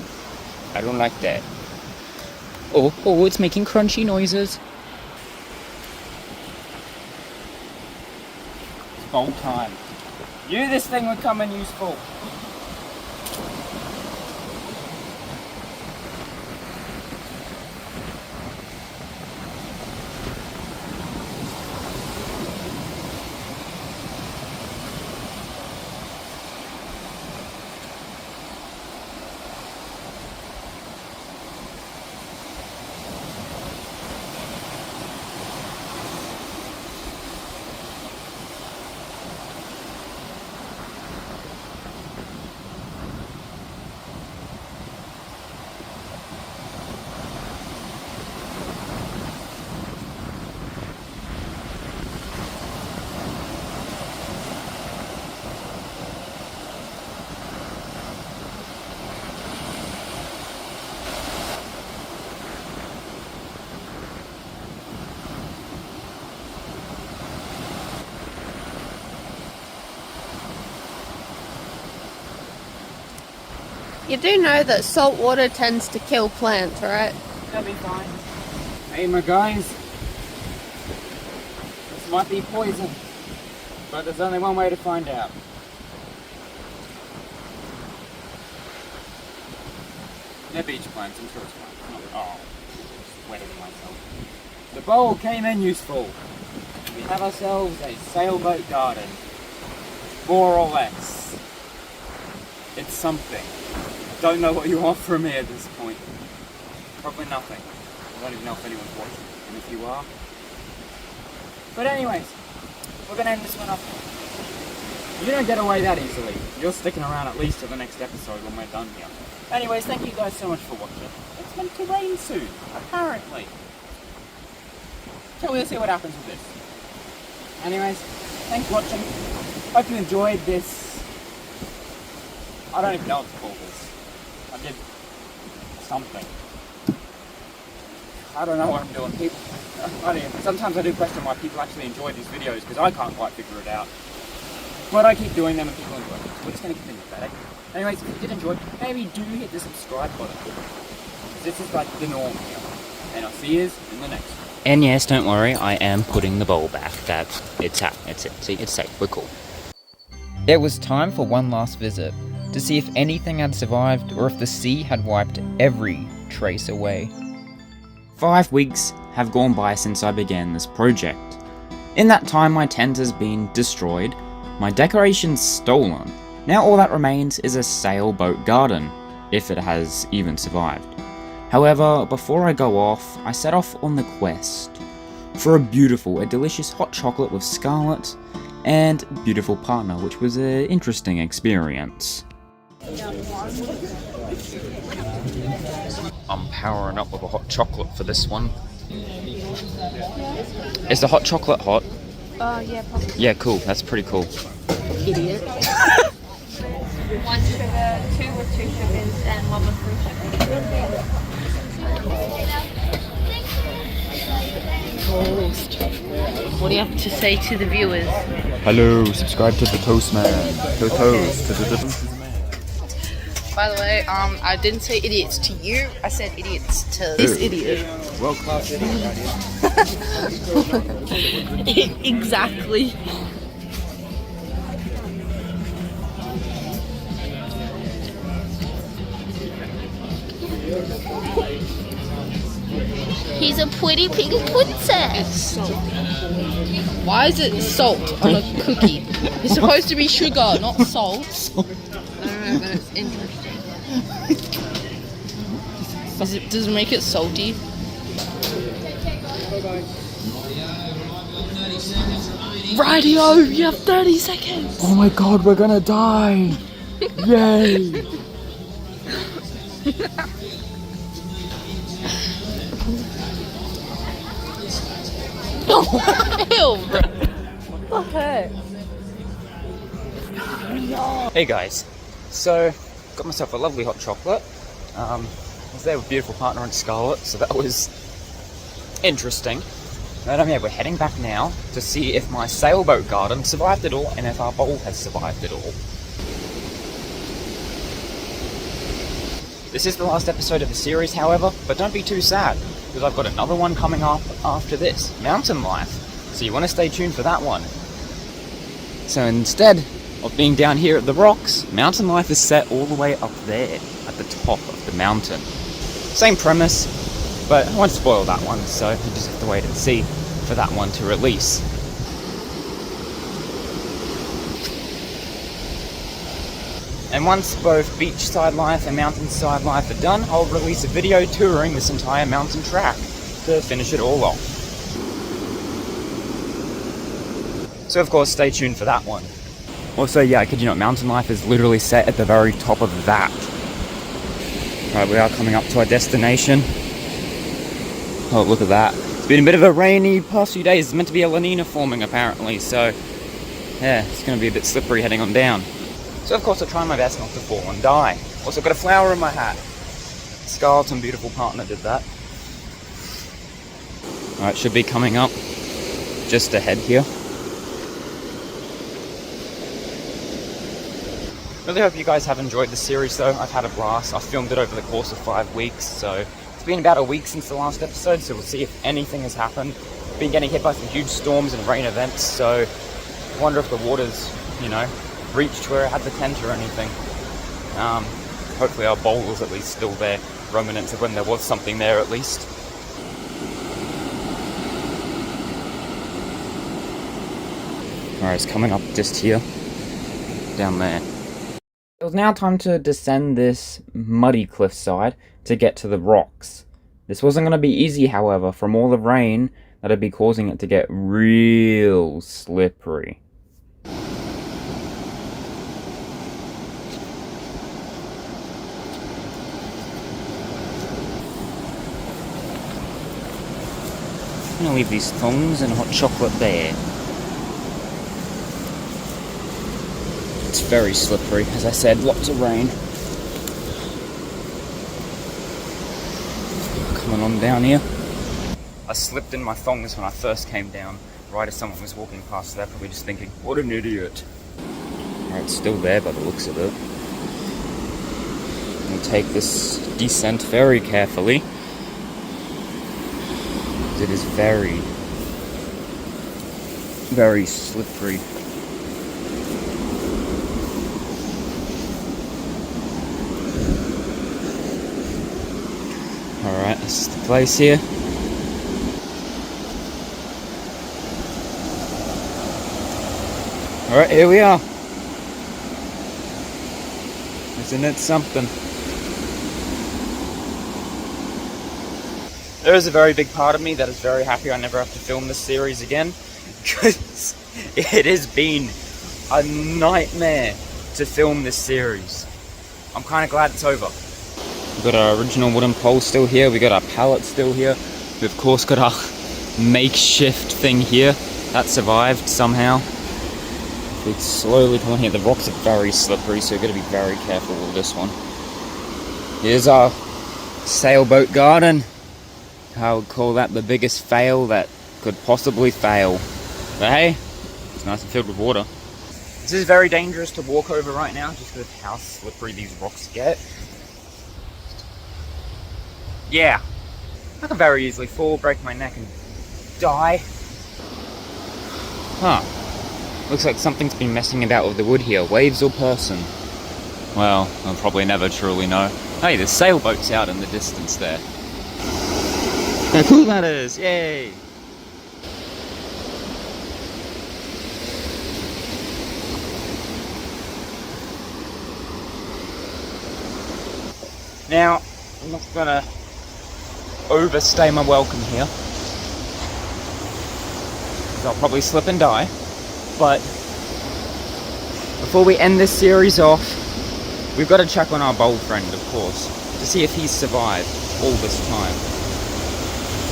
I don't like that. Oh, it's making crunchy noises. It's bowl time. Knew this thing would come in useful. You do know that salt water tends to kill plants, right? That'll be fine. Hey, my guys. This might be poison, but there's only one way to find out. They're beach plants, I'm sure it's fine. Oh, just wetting myself. The bowl came in useful. We have ourselves a sailboat garden. More or less. It's something. Don't know what you want from me at this point. Probably nothing. I don't even know if anyone's watching, and if you are. But anyways, we're gonna end this one up. You don't get away that easily. You're sticking around at least till the next episode when we're done here. Anyways, thank you guys so much for watching. It's meant to rain soon, apparently. So we'll see what happens with this. Anyways, thanks for watching. Hope you enjoyed this. I don't even know what to call this. I did something. I don't know what I'm doing. People, sometimes I do question why people actually enjoy these videos, because I can't quite figure it out. But I keep doing them and people enjoy them. So we're just going to continue with that, eh? Anyways, if you did enjoy, maybe do hit the subscribe button. This is like the norm here. And I'll see you in the next one. And yes, don't worry, I am putting the bowl back. It's it. See, it's safe. We're cool. It was time for one last visit, to see if anything had survived or if the sea had wiped every trace away. 5 weeks have gone by since I began this project. In that time, my tent has been destroyed, my decorations stolen. Now all that remains is a sailboat garden, if it has even survived. However, before I go off, I set off on the quest for a delicious hot chocolate with Scarlet and beautiful partner, which was an interesting experience. I'm powering up with a hot chocolate for this one. Is the hot chocolate hot? Yeah, probably. Yeah, cool. That's pretty cool. Idiot. 1 sugar, 2 with 2 sugars, and 1 with 3 sugars. What do you have to say to the viewers? Hello, subscribe to the Toast Man. To Toast. By the way, I didn't say idiots to you. I said idiots to this idiot. World class idiot right here. Exactly. He's a pretty pink princess. Why is it salt on a cookie? It's supposed to be sugar, not salt. I don't know, but it's interesting. Does it make it salty? Radio, you have 30 seconds. Oh my god, we're gonna die! Yay! Okay. Hey guys, so got myself a lovely hot chocolate. I was there with beautiful partner and Scarlet, so that was interesting. And yeah, we're heading back now to see if my sailboat garden survived it all and if our bowl has survived it all. This is the last episode of the series, however, but don't be too sad, because I've got another one coming up after this, Mountain Life. So you want to stay tuned for that one. So instead of being down here at the rocks, Mountain Life is set all the way up there, at the top of the mountain. Same premise, but I won't spoil that one, so you just have to wait and see for that one to release. And once both beachside life and mountainside life are done, I'll release a video touring this entire mountain track to finish it all off. So of course, stay tuned for that one. Also, yeah, I kid you not, Mountain Life is literally set at the very top of that. Right, we are coming up to our destination. Oh, look at that. It's been a bit of a rainy past few days. It's meant to be a La Nina forming, apparently, so yeah, it's going to be a bit slippery heading on down. So of course I'll try my best not to fall and die. Also got a flower in my hat. Scarlet and beautiful partner did that. Alright, should be coming up just ahead here. Really hope you guys have enjoyed the series though. I've had a blast. I've filmed it over the course of 5 weeks, so it's been about a week since the last episode, so we'll see if anything has happened. Been getting hit by some huge storms and rain events, so I wonder if the water's, you know, reached where it had the tent or anything. Hopefully our bowl is at least still there, remnants of when there was something there at least. Alright, it's coming up just here, down there. It was now time to descend this muddy cliffside to get to the rocks. This wasn't going to be easy, however, from all the rain that would be causing it to get real slippery. I'm going to leave these thongs and hot chocolate there. It's very slippery, as I said, lots of rain. Coming on down here. I slipped in my thongs when I first came down, right as someone was walking past. They're probably just thinking, what an idiot. Alright, it's still there by the looks of it. We'll take this descent very carefully. It is very, very slippery. Alright, this is the place here. Alright, here we are. Isn't it something? There is a very big part of me that is very happy I never have to film this series again, because it has been a nightmare to film this series. I'm kind of glad it's over. We've got our original wooden pole still here, we've got our pallet still here, we've of course got our makeshift thing here, that survived somehow. We slowly come on here, the rocks are very slippery, so we've got to be very careful with this one. Here's our sailboat garden. I would call that the biggest fail that could possibly fail. But hey, it's nice and filled with water. This is very dangerous to walk over right now, just because of how slippery these rocks get. Yeah, I can very easily fall, break my neck and die. Huh. Looks like something's been messing about with the wood here. Waves or person? Well, I'll probably never truly know. Hey, there's sailboats out in the distance there. How cool that is! Yay! Now, I'm not gonna overstay my welcome here, because I'll probably slip and die. But before we end this series off, we've got to check on our bowl friend, of course, to see if he's survived all this time.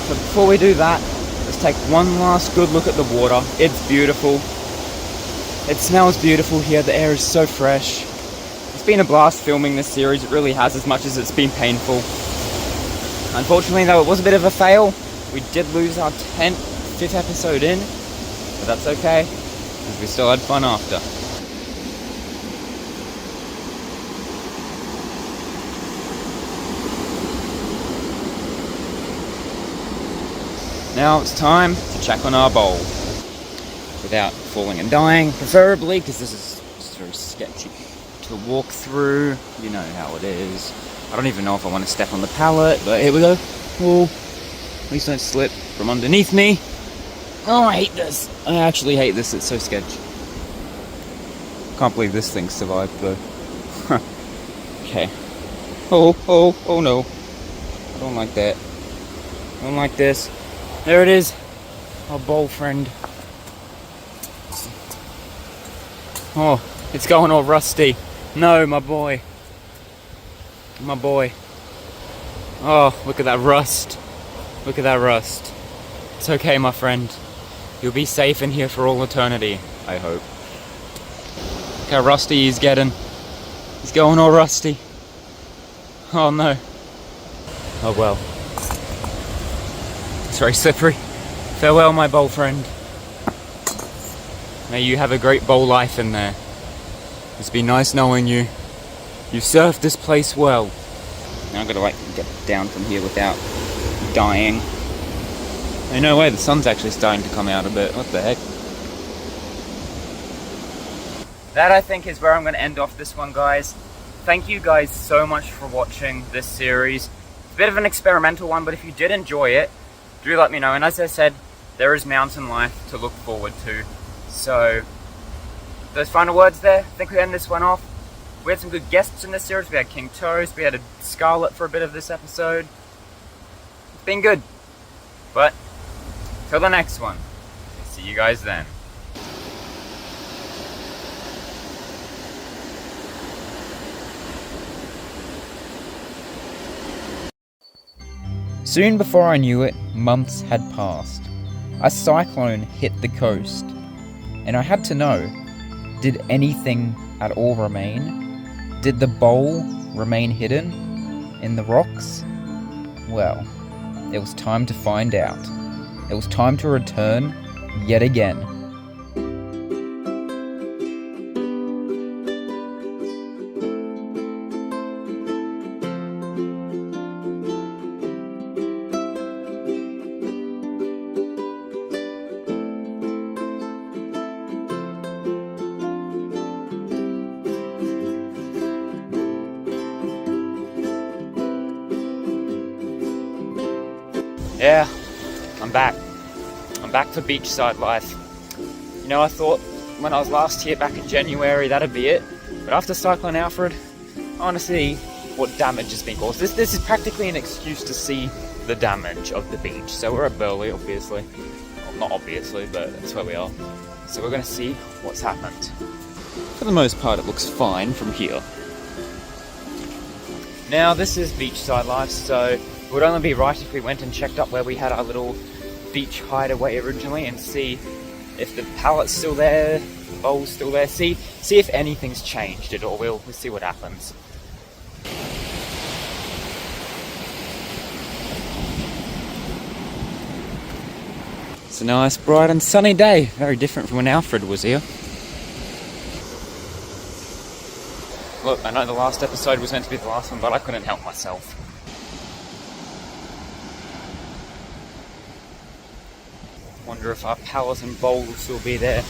But before we do that, let's take one last good look at the water. It's beautiful. It smells beautiful here. The air is so fresh. It's been a blast filming this series. It really has, as much as it's been painful. Unfortunately, though, it was a bit of a fail. We did lose our 5th episode in, but that's okay, because we still had fun after. Now it's time to check on our bowl. Without falling and dying, preferably, because this is just very sketchy to walk through. You know how it is. I don't even know if I want to step on the pallet, but here we go. Oh, please don't slip from underneath me. Oh, I hate this. I actually hate this, it's so sketchy. Can't believe this thing survived though. Okay. Oh no. I don't like that. I don't like this. There it is. Our bowl friend. Oh, it's going all rusty. No, my boy. My boy. Oh, look at that rust. Look at that rust. It's okay, my friend. You'll be safe in here for all eternity, I hope. Look how rusty he's getting. He's going all rusty. Oh no. Oh well. It's very slippery. Farewell, my bowl friend. May you have a great bowl life in there. It's been nice knowing you. You've served this place well. Now I've got to like get down from here without dying. Hey, no way, the sun's actually starting to come out a bit. What the heck? That, I think, is where I'm going to end off this one, guys. Thank you guys so much for watching this series. It's a bit of an experimental one, but if you did enjoy it, do let me know. And as I said, there is mountain life to look forward to. So, those final words there, I think we end this one off. We had some good guests in this series. We had King Toast, we had a Scarlet for a bit of this episode. It's been good. But, till the next one, see you guys then. Soon before I knew it, months had passed. A cyclone hit the coast, and I had to know, did anything at all remain? Did the bowl remain hidden in the rocks? Well, it was time to find out. It was time to return yet again. Yeah, I'm back. I'm back for beachside life. You know, I thought when I was last here back in January that'd be it. But after Cyclone Alfred, I want to see what damage has been caused. This is practically an excuse to see the damage of the beach. So we're at Burleigh, obviously. Well, not obviously, but that's where we are. So we're going to see what's happened. For the most part, it looks fine from here. Now, this is beachside life, so it would only be right if we went and checked up where we had our little beach hideaway originally and see if the pallet's still there, the bowl's still there, see if anything's changed at all. We'll see what happens. It's a nice, bright and sunny day. Very different from when Alfred was here. Look, I know the last episode was meant to be the last one, but I couldn't help myself. Wonder if our pallet and bowl will still be there.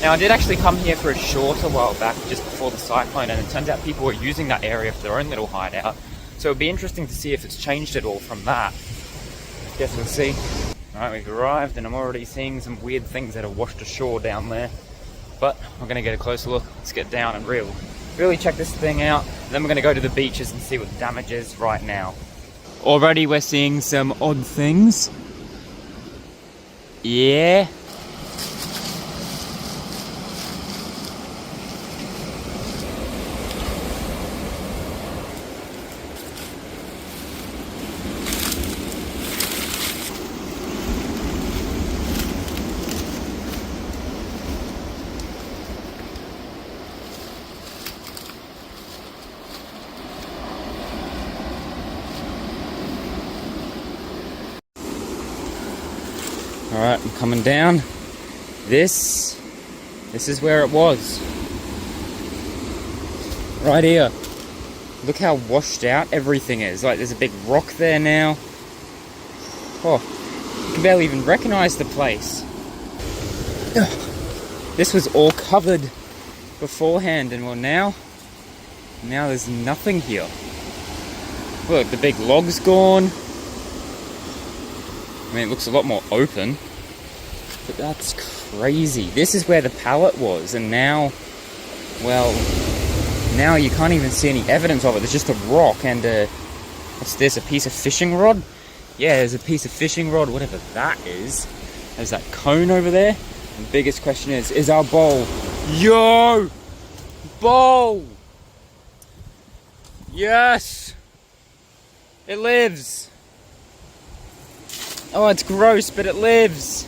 Now, I did actually come here for a shorter while back, just before the cyclone, and it turns out people were using that area for their own little hideout. So it'd be interesting to see if it's changed at all from that. Guess we'll see. Alright, we've arrived, and I'm already seeing some weird things that are washed ashore down there. But we're going to get a closer look. Let's get down and really check this thing out. And then we're going to go to the beaches and see what the damage is right now. Already we're seeing some odd things. Yeah. Alright, I'm coming down. This is where it was. Right here. Look how washed out everything is. Like, there's a big rock there now. Oh, you can barely even recognize the place. Ugh. This was all covered beforehand, and well, now there's nothing here. Look, the big log's gone. I mean, it looks a lot more open, but that's crazy. This is where the pallet was, and now, well, now you can't even see any evidence of it. There's just a rock and what's this, a piece of fishing rod? Yeah, there's a piece of fishing rod, whatever that is. There's that cone over there. And the biggest question is our bowl? Yo! Bowl! Yes! It lives! Oh, it's gross, but it lives.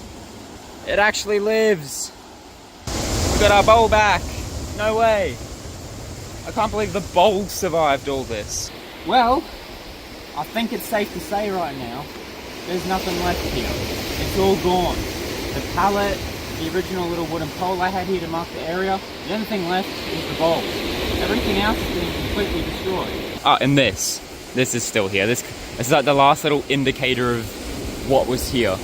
It actually lives. We got our bowl back. No way. I can't believe the bowl survived all this. Well, I think it's safe to say right now, there's nothing left here. It's all gone. The pallet, the original little wooden pole I had here to mark the area. The only thing left is the bowl. Everything else has been completely destroyed. Ah, and this is still here. This is like the last little indicator of what was here.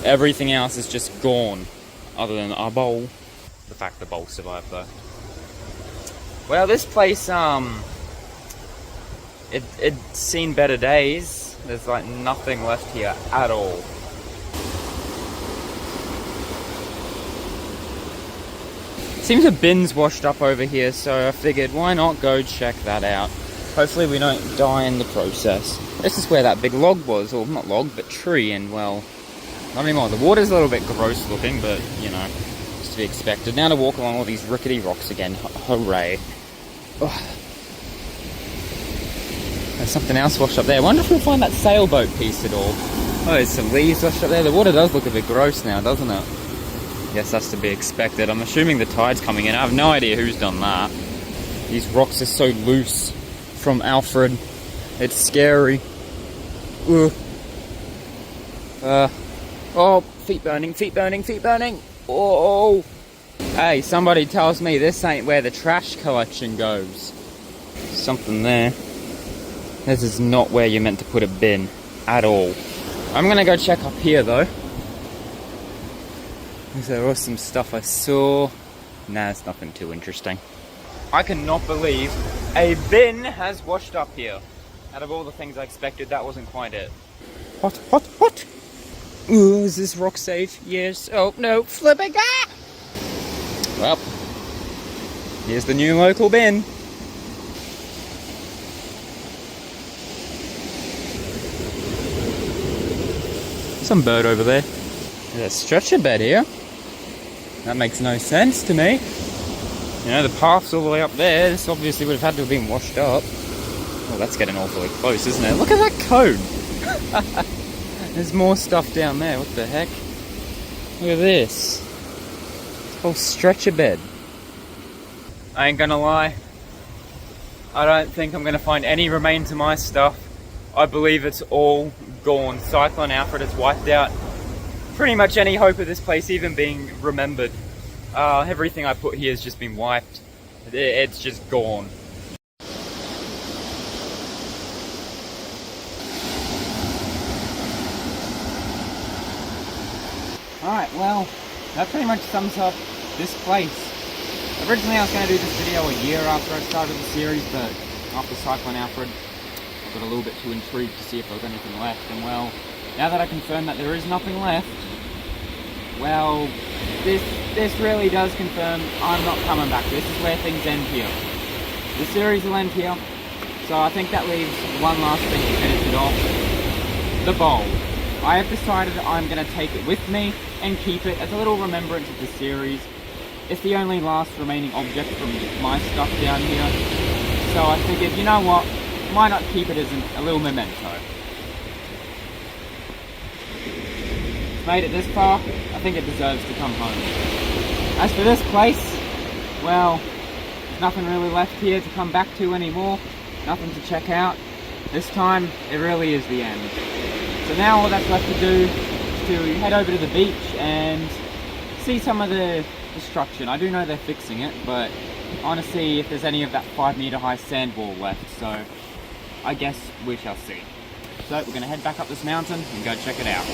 Everything else is just gone, other than our bowl. The fact the bowl survived though. Well, this place, it's seen better days. There's like nothing left here at all. Seems a bin's washed up over here, so I figured why not go check that out. Hopefully we don't die in the process. This is where that big log was, or not log, but tree, and well, not anymore. The water's a little bit gross looking, but you know, it's to be expected. Now to walk along all these rickety rocks again, hooray. Ugh. There's something else washed up there. I wonder if we'll find that sailboat piece at all. Oh, there's some leaves washed up there. The water does look a bit gross now, doesn't it? Guess that's to be expected. I'm assuming the tide's coming in. I have no idea who's done that. These rocks are so loose from Alfred. It's scary. Ugh. Oh, feet burning, feet burning, feet burning. Oh. Hey, somebody tells me this ain't where the trash collection goes. Something there. This is not where you're meant to put a bin at all. I'm gonna go check up here though. There was some stuff I saw. Nah, it's nothing too interesting. I cannot believe a bin has washed up here. Out of all the things I expected, that wasn't quite it. Hot, hot, hot! Ooh, is this rock safe? Yes. Oh, no. Flipping! Ah! Well, here's the new local bin. Some bird over there. There's a stretcher bed here. That makes no sense to me. You know, the path's all the way up there. This obviously would have had to have been washed up. Oh, that's getting awfully close, isn't it? Look at that cone! There's more stuff down there. What the heck? Look at this. It's a whole stretcher bed. I ain't gonna lie. I don't think I'm gonna find any remains of my stuff. I believe it's all gone. Cyclone Alfred has wiped out pretty much any hope of this place even being remembered. Everything I put here has just been wiped. It's just gone. Alright, well, that pretty much sums up this place. Originally I was going to do this video a year after I started the series, but after Cyclone Alfred, I got a little bit too intrigued to see if there was anything left. And well, now that I confirm that there is nothing left, well, this really does confirm I'm not coming back. This is where things end here. The series will end here, so I think that leaves one last thing to finish it off. The bowl. I have decided that I'm going to take it with me and keep it as a little remembrance of the series. It's the only last remaining object from my stuff down here, so I figured, you know what, why not keep it as a little memento. Made it this far, I think it deserves to come home. As for this place, well, there's nothing really left here to come back to anymore, nothing to check out. This time, it really is the end. So now all that's left to do is to head over to the beach and see some of the destruction. I do know they're fixing it, but I want to see if there's any of that 5-meter high sand wall left, so I guess we shall see. So we're going to head back up this mountain and go check it out.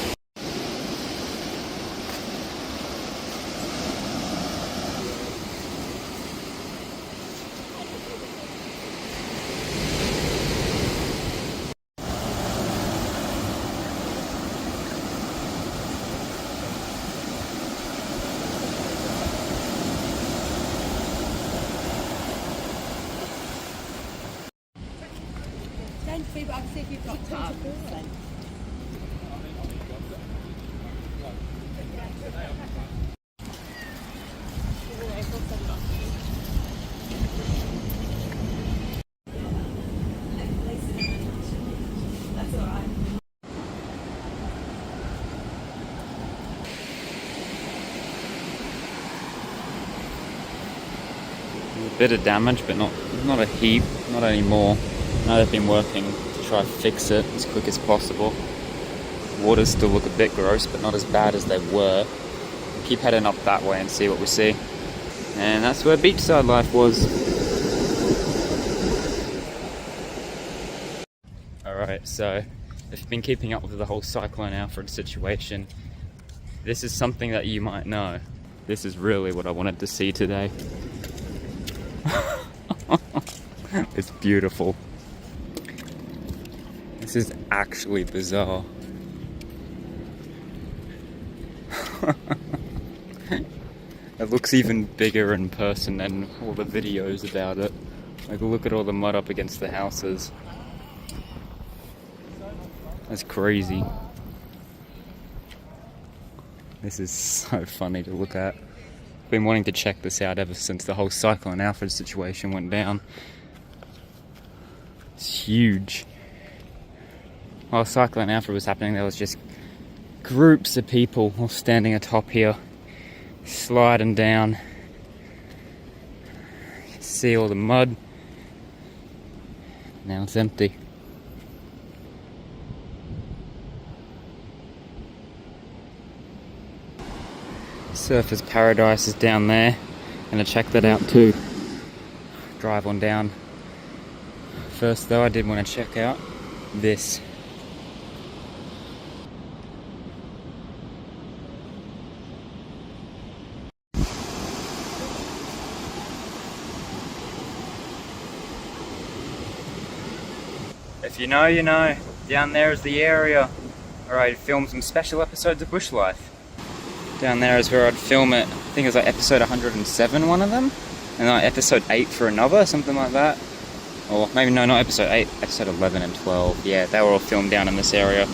A bit of damage, but not a heap, not anymore. Now they've been working to try to fix it as quick as possible. Waters still look a bit gross, but not as bad as they were. keep heading up that way and see what we see. And that's where beachside life was. Alright, so if you've been keeping up with the whole Cyclone Alfred situation, this is something that you might know. This is really what I wanted to see today. It's beautiful. This is actually bizarre. It looks even bigger in person than all the videos about it. Like, look at all the mud up against the houses. That's crazy. This is so funny to look at. I've been wanting to check this out ever since the whole Cyclone Alfred situation went down. It's huge. While Cyclone Alfred was happening, there was just groups of people all standing atop here, sliding down. You can see all the mud. Now it's empty. Surfer's Paradise is down there. Gonna check that out too. Drive on down. First though, I did want to check out this. If you know, you know. Down there is the area where I'd film some special episodes of Bush Life. Down there is where I'd film it. I think it was like episode 107, one of them, and like episode 8 for another, something like that. Or maybe no, not episode 8, episode 11 and 12. Yeah, they were all filmed down in this area.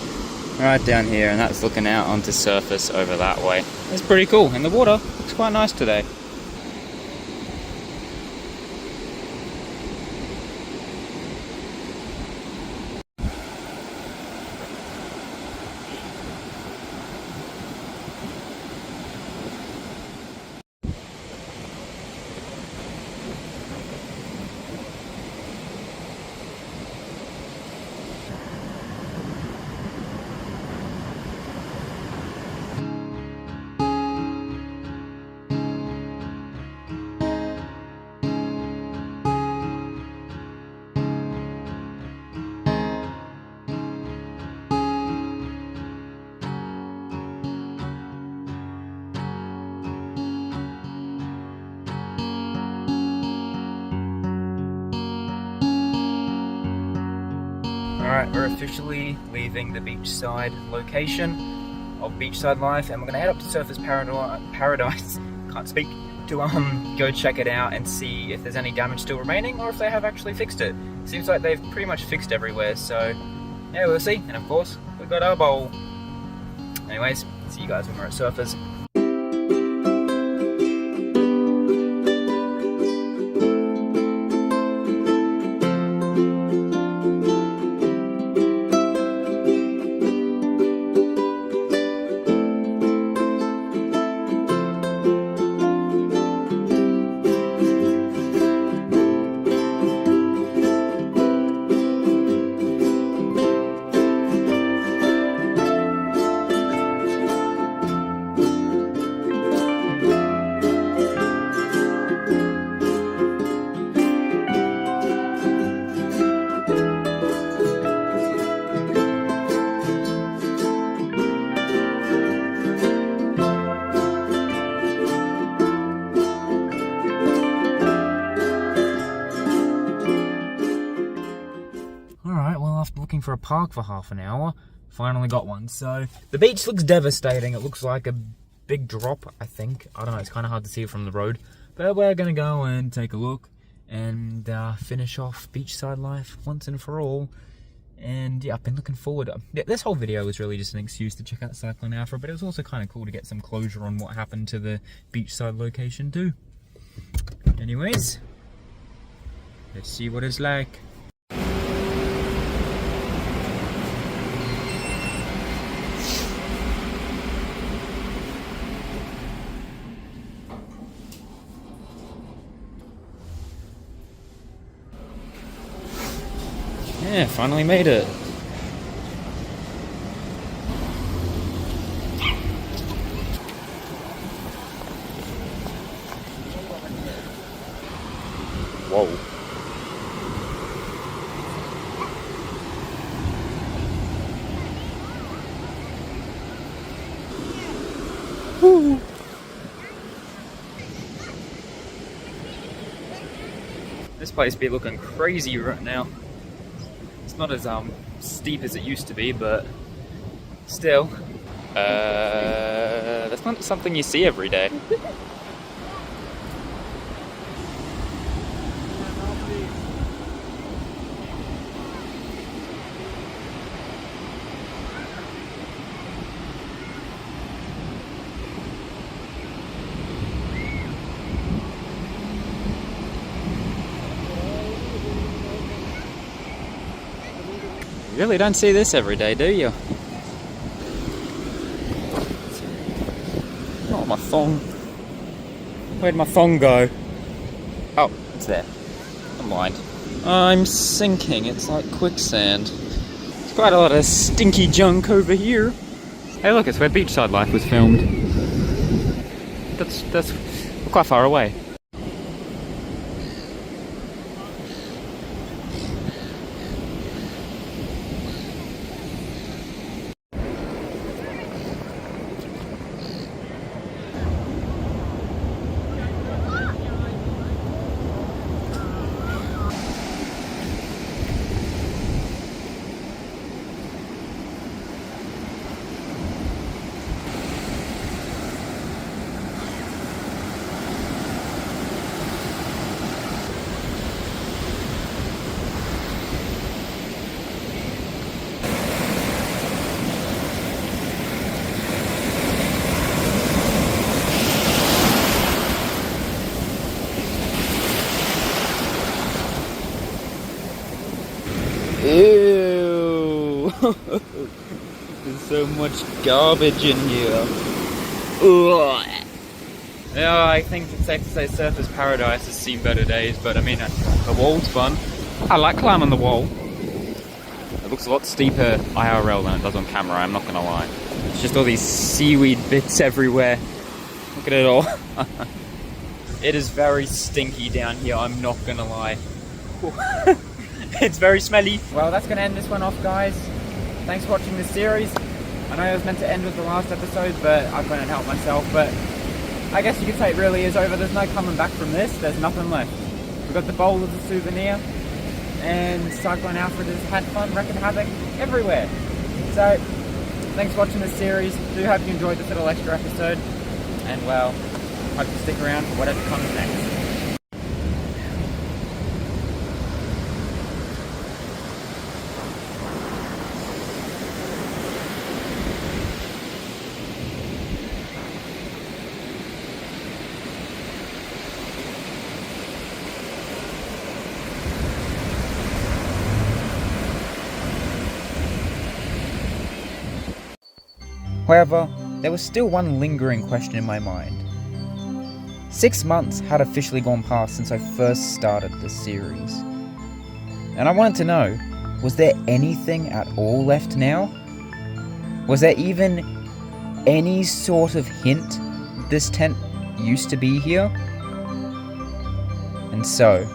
Right down here, and that's looking out onto surface over that way. It's pretty cool, and the water looks quite nice today. Alright, we're officially leaving the beachside location of Beachside Life, and we're gonna head up to Surfer's Paradise, can't speak, to go check it out and see if there's any damage still remaining or if they have actually fixed it. Seems like they've pretty much fixed everywhere, so yeah, we'll see. And of course, we got our bowl. Anyways, see you guys when we're at Surfer's. After looking for a park for half an hour, finally got one. So the beach looks devastating. It looks like a big drop, I think. I don't know, it's kind of hard to see it from the road. But we're going to go and take a look and finish off Beachside Life once and for all. And yeah, I've been looking forward. This whole video was really just an excuse to check out Cyclone Alfred, but it was also kind of cool to get some closure on what happened to the beachside location too. Anyways, let's see what it's like. Yeah, finally made it. Whoa. This place be looking crazy right now. It's not as steep as it used to be, but still, that's not something you see every day. You really don't see this every day, do you? Oh, my thong. Where'd my thong go? Oh, it's there. I'm blind. I'm sinking. It's like quicksand. There's quite a lot of stinky junk over here. Hey, look, it's where Beachside Life was filmed. That's quite far away. Ew! There's so much garbage in here. Ugh. Yeah, I think it's safe to say Surfer's Paradise has seen better days, but I mean, the wall's fun. I like climbing the wall. It looks a lot steeper IRL than it does on camera, I'm not gonna lie. It's just all these seaweed bits everywhere. Look at it all. It is very stinky down here, I'm not gonna lie. It's very smelly. Well, that's going to end this one off, guys. Thanks for watching this series. I know it was meant to end with the last episode, but I couldn't help myself. But I guess you could say it really is over. There's no coming back from this. There's nothing left. We've got the bowl as a souvenir, and Cyclone Alfred has had fun wrecking havoc everywhere. So, thanks for watching this series. Do hope you enjoyed this little extra episode. And, well, hope you stick around for whatever comes next. However, there was still one lingering question in my mind. 6 months had officially gone past since I first started this series. And I wanted to know, was there anything at all left now? Was there even any sort of hint this tent used to be here? And so,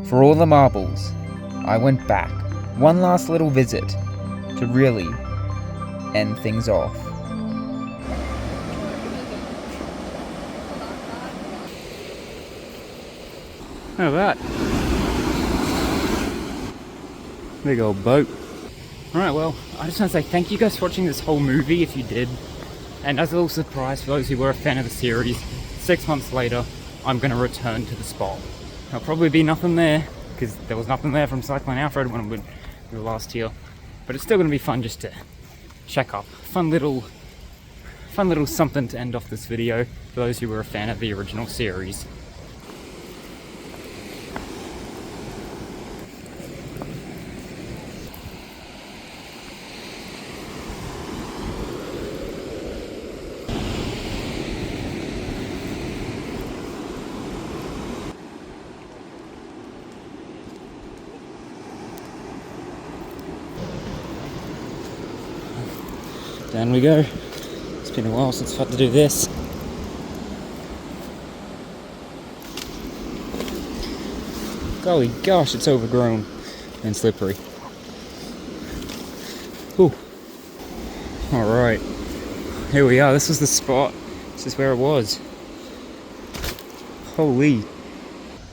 for all the marbles, I went back, one last little visit, to really end things off. Look at that. Big old boat. Alright, well, I just want to say thank you guys for watching this whole movie, if you did. And as a little surprise for those who were a fan of the series, 6 months later, I'm going to return to the spot. There'll probably be nothing there, because there was nothing there from Cyclone Alfred when we were last here. But it's still going to be fun just to check up. Fun little something to end off this video for those who were a fan of the original series. Down we go. It's been a while since I've had to do this. Golly gosh, it's overgrown and slippery. Ooh. Alright. Here we are, this was the spot. This is where it was. Holy.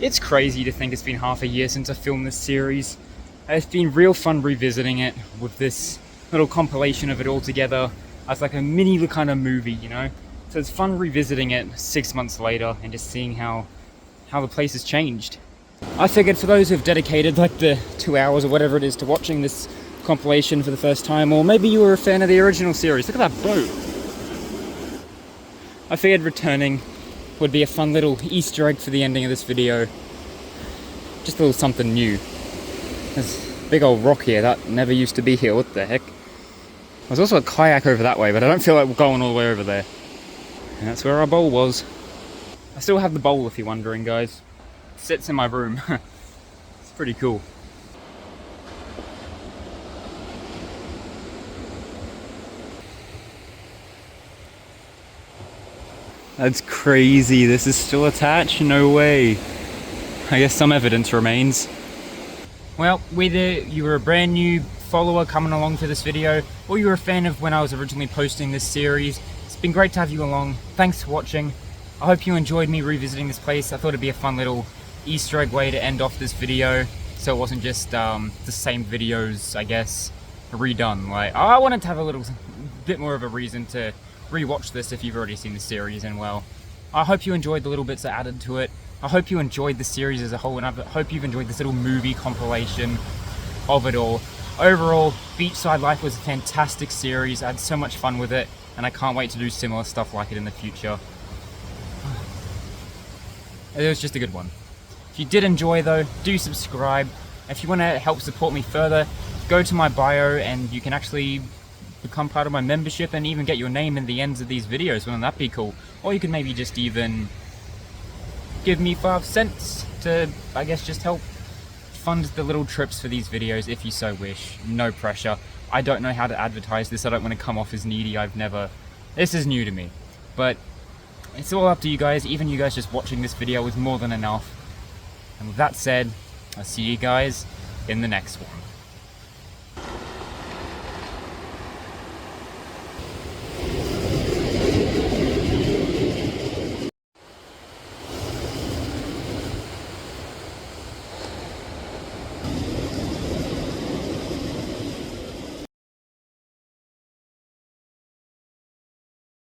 It's crazy to think it's been half a year since I filmed this series. It's been real fun revisiting it with this little compilation of it all together as like a mini kind of movie, you know? So it's fun revisiting it 6 months later and just seeing how the place has changed. I figured for those who've dedicated like the 2 hours or whatever it is to watching this compilation for the first time, or maybe you were a fan of the original series, look at that boat! I figured returning would be a fun little Easter egg for the ending of this video. Just a little something new. There's a big old rock here that never used to be here, what the heck? There's also a kayak over that way, but I don't feel like going all the way over there. And that's where our bowl was. I still have the bowl if you're wondering, guys. It sits in my room. It's pretty cool. That's crazy, this is still attached? No way. I guess some evidence remains. Well, whether you were a brand new follower coming along to this video, or you were a fan of when I was originally posting this series, it's been great to have you along. Thanks for watching. I hope you enjoyed me revisiting this place. I thought it'd be a fun little Easter egg way to end off this video, so it wasn't just the same videos, I guess, redone. Like, I wanted to have a little bit more of a reason to rewatch this if you've already seen the series, and well, I hope you enjoyed the little bits I added to it. I hope you enjoyed the series as a whole, and I hope you've enjoyed this little movie compilation of it all. Overall, Beachside Life was a fantastic series. I had so much fun with it, and I can't wait to do similar stuff like it in the future. It was just a good one. If you did enjoy though, do subscribe. If you want to help support me further, go to my bio and you can actually become part of my membership and even get your name in the ends of these videos. Wouldn't that be cool? Or you can maybe just even give me 5 cents to, I guess, just help fund the little trips for these videos if you so wish. No pressure. I don't know how to advertise this. I don't want to come off as needy. This is new to me. But it's all up to you guys. Even you guys just watching this video is more than enough. And with that said, I'll see you guys in the next one.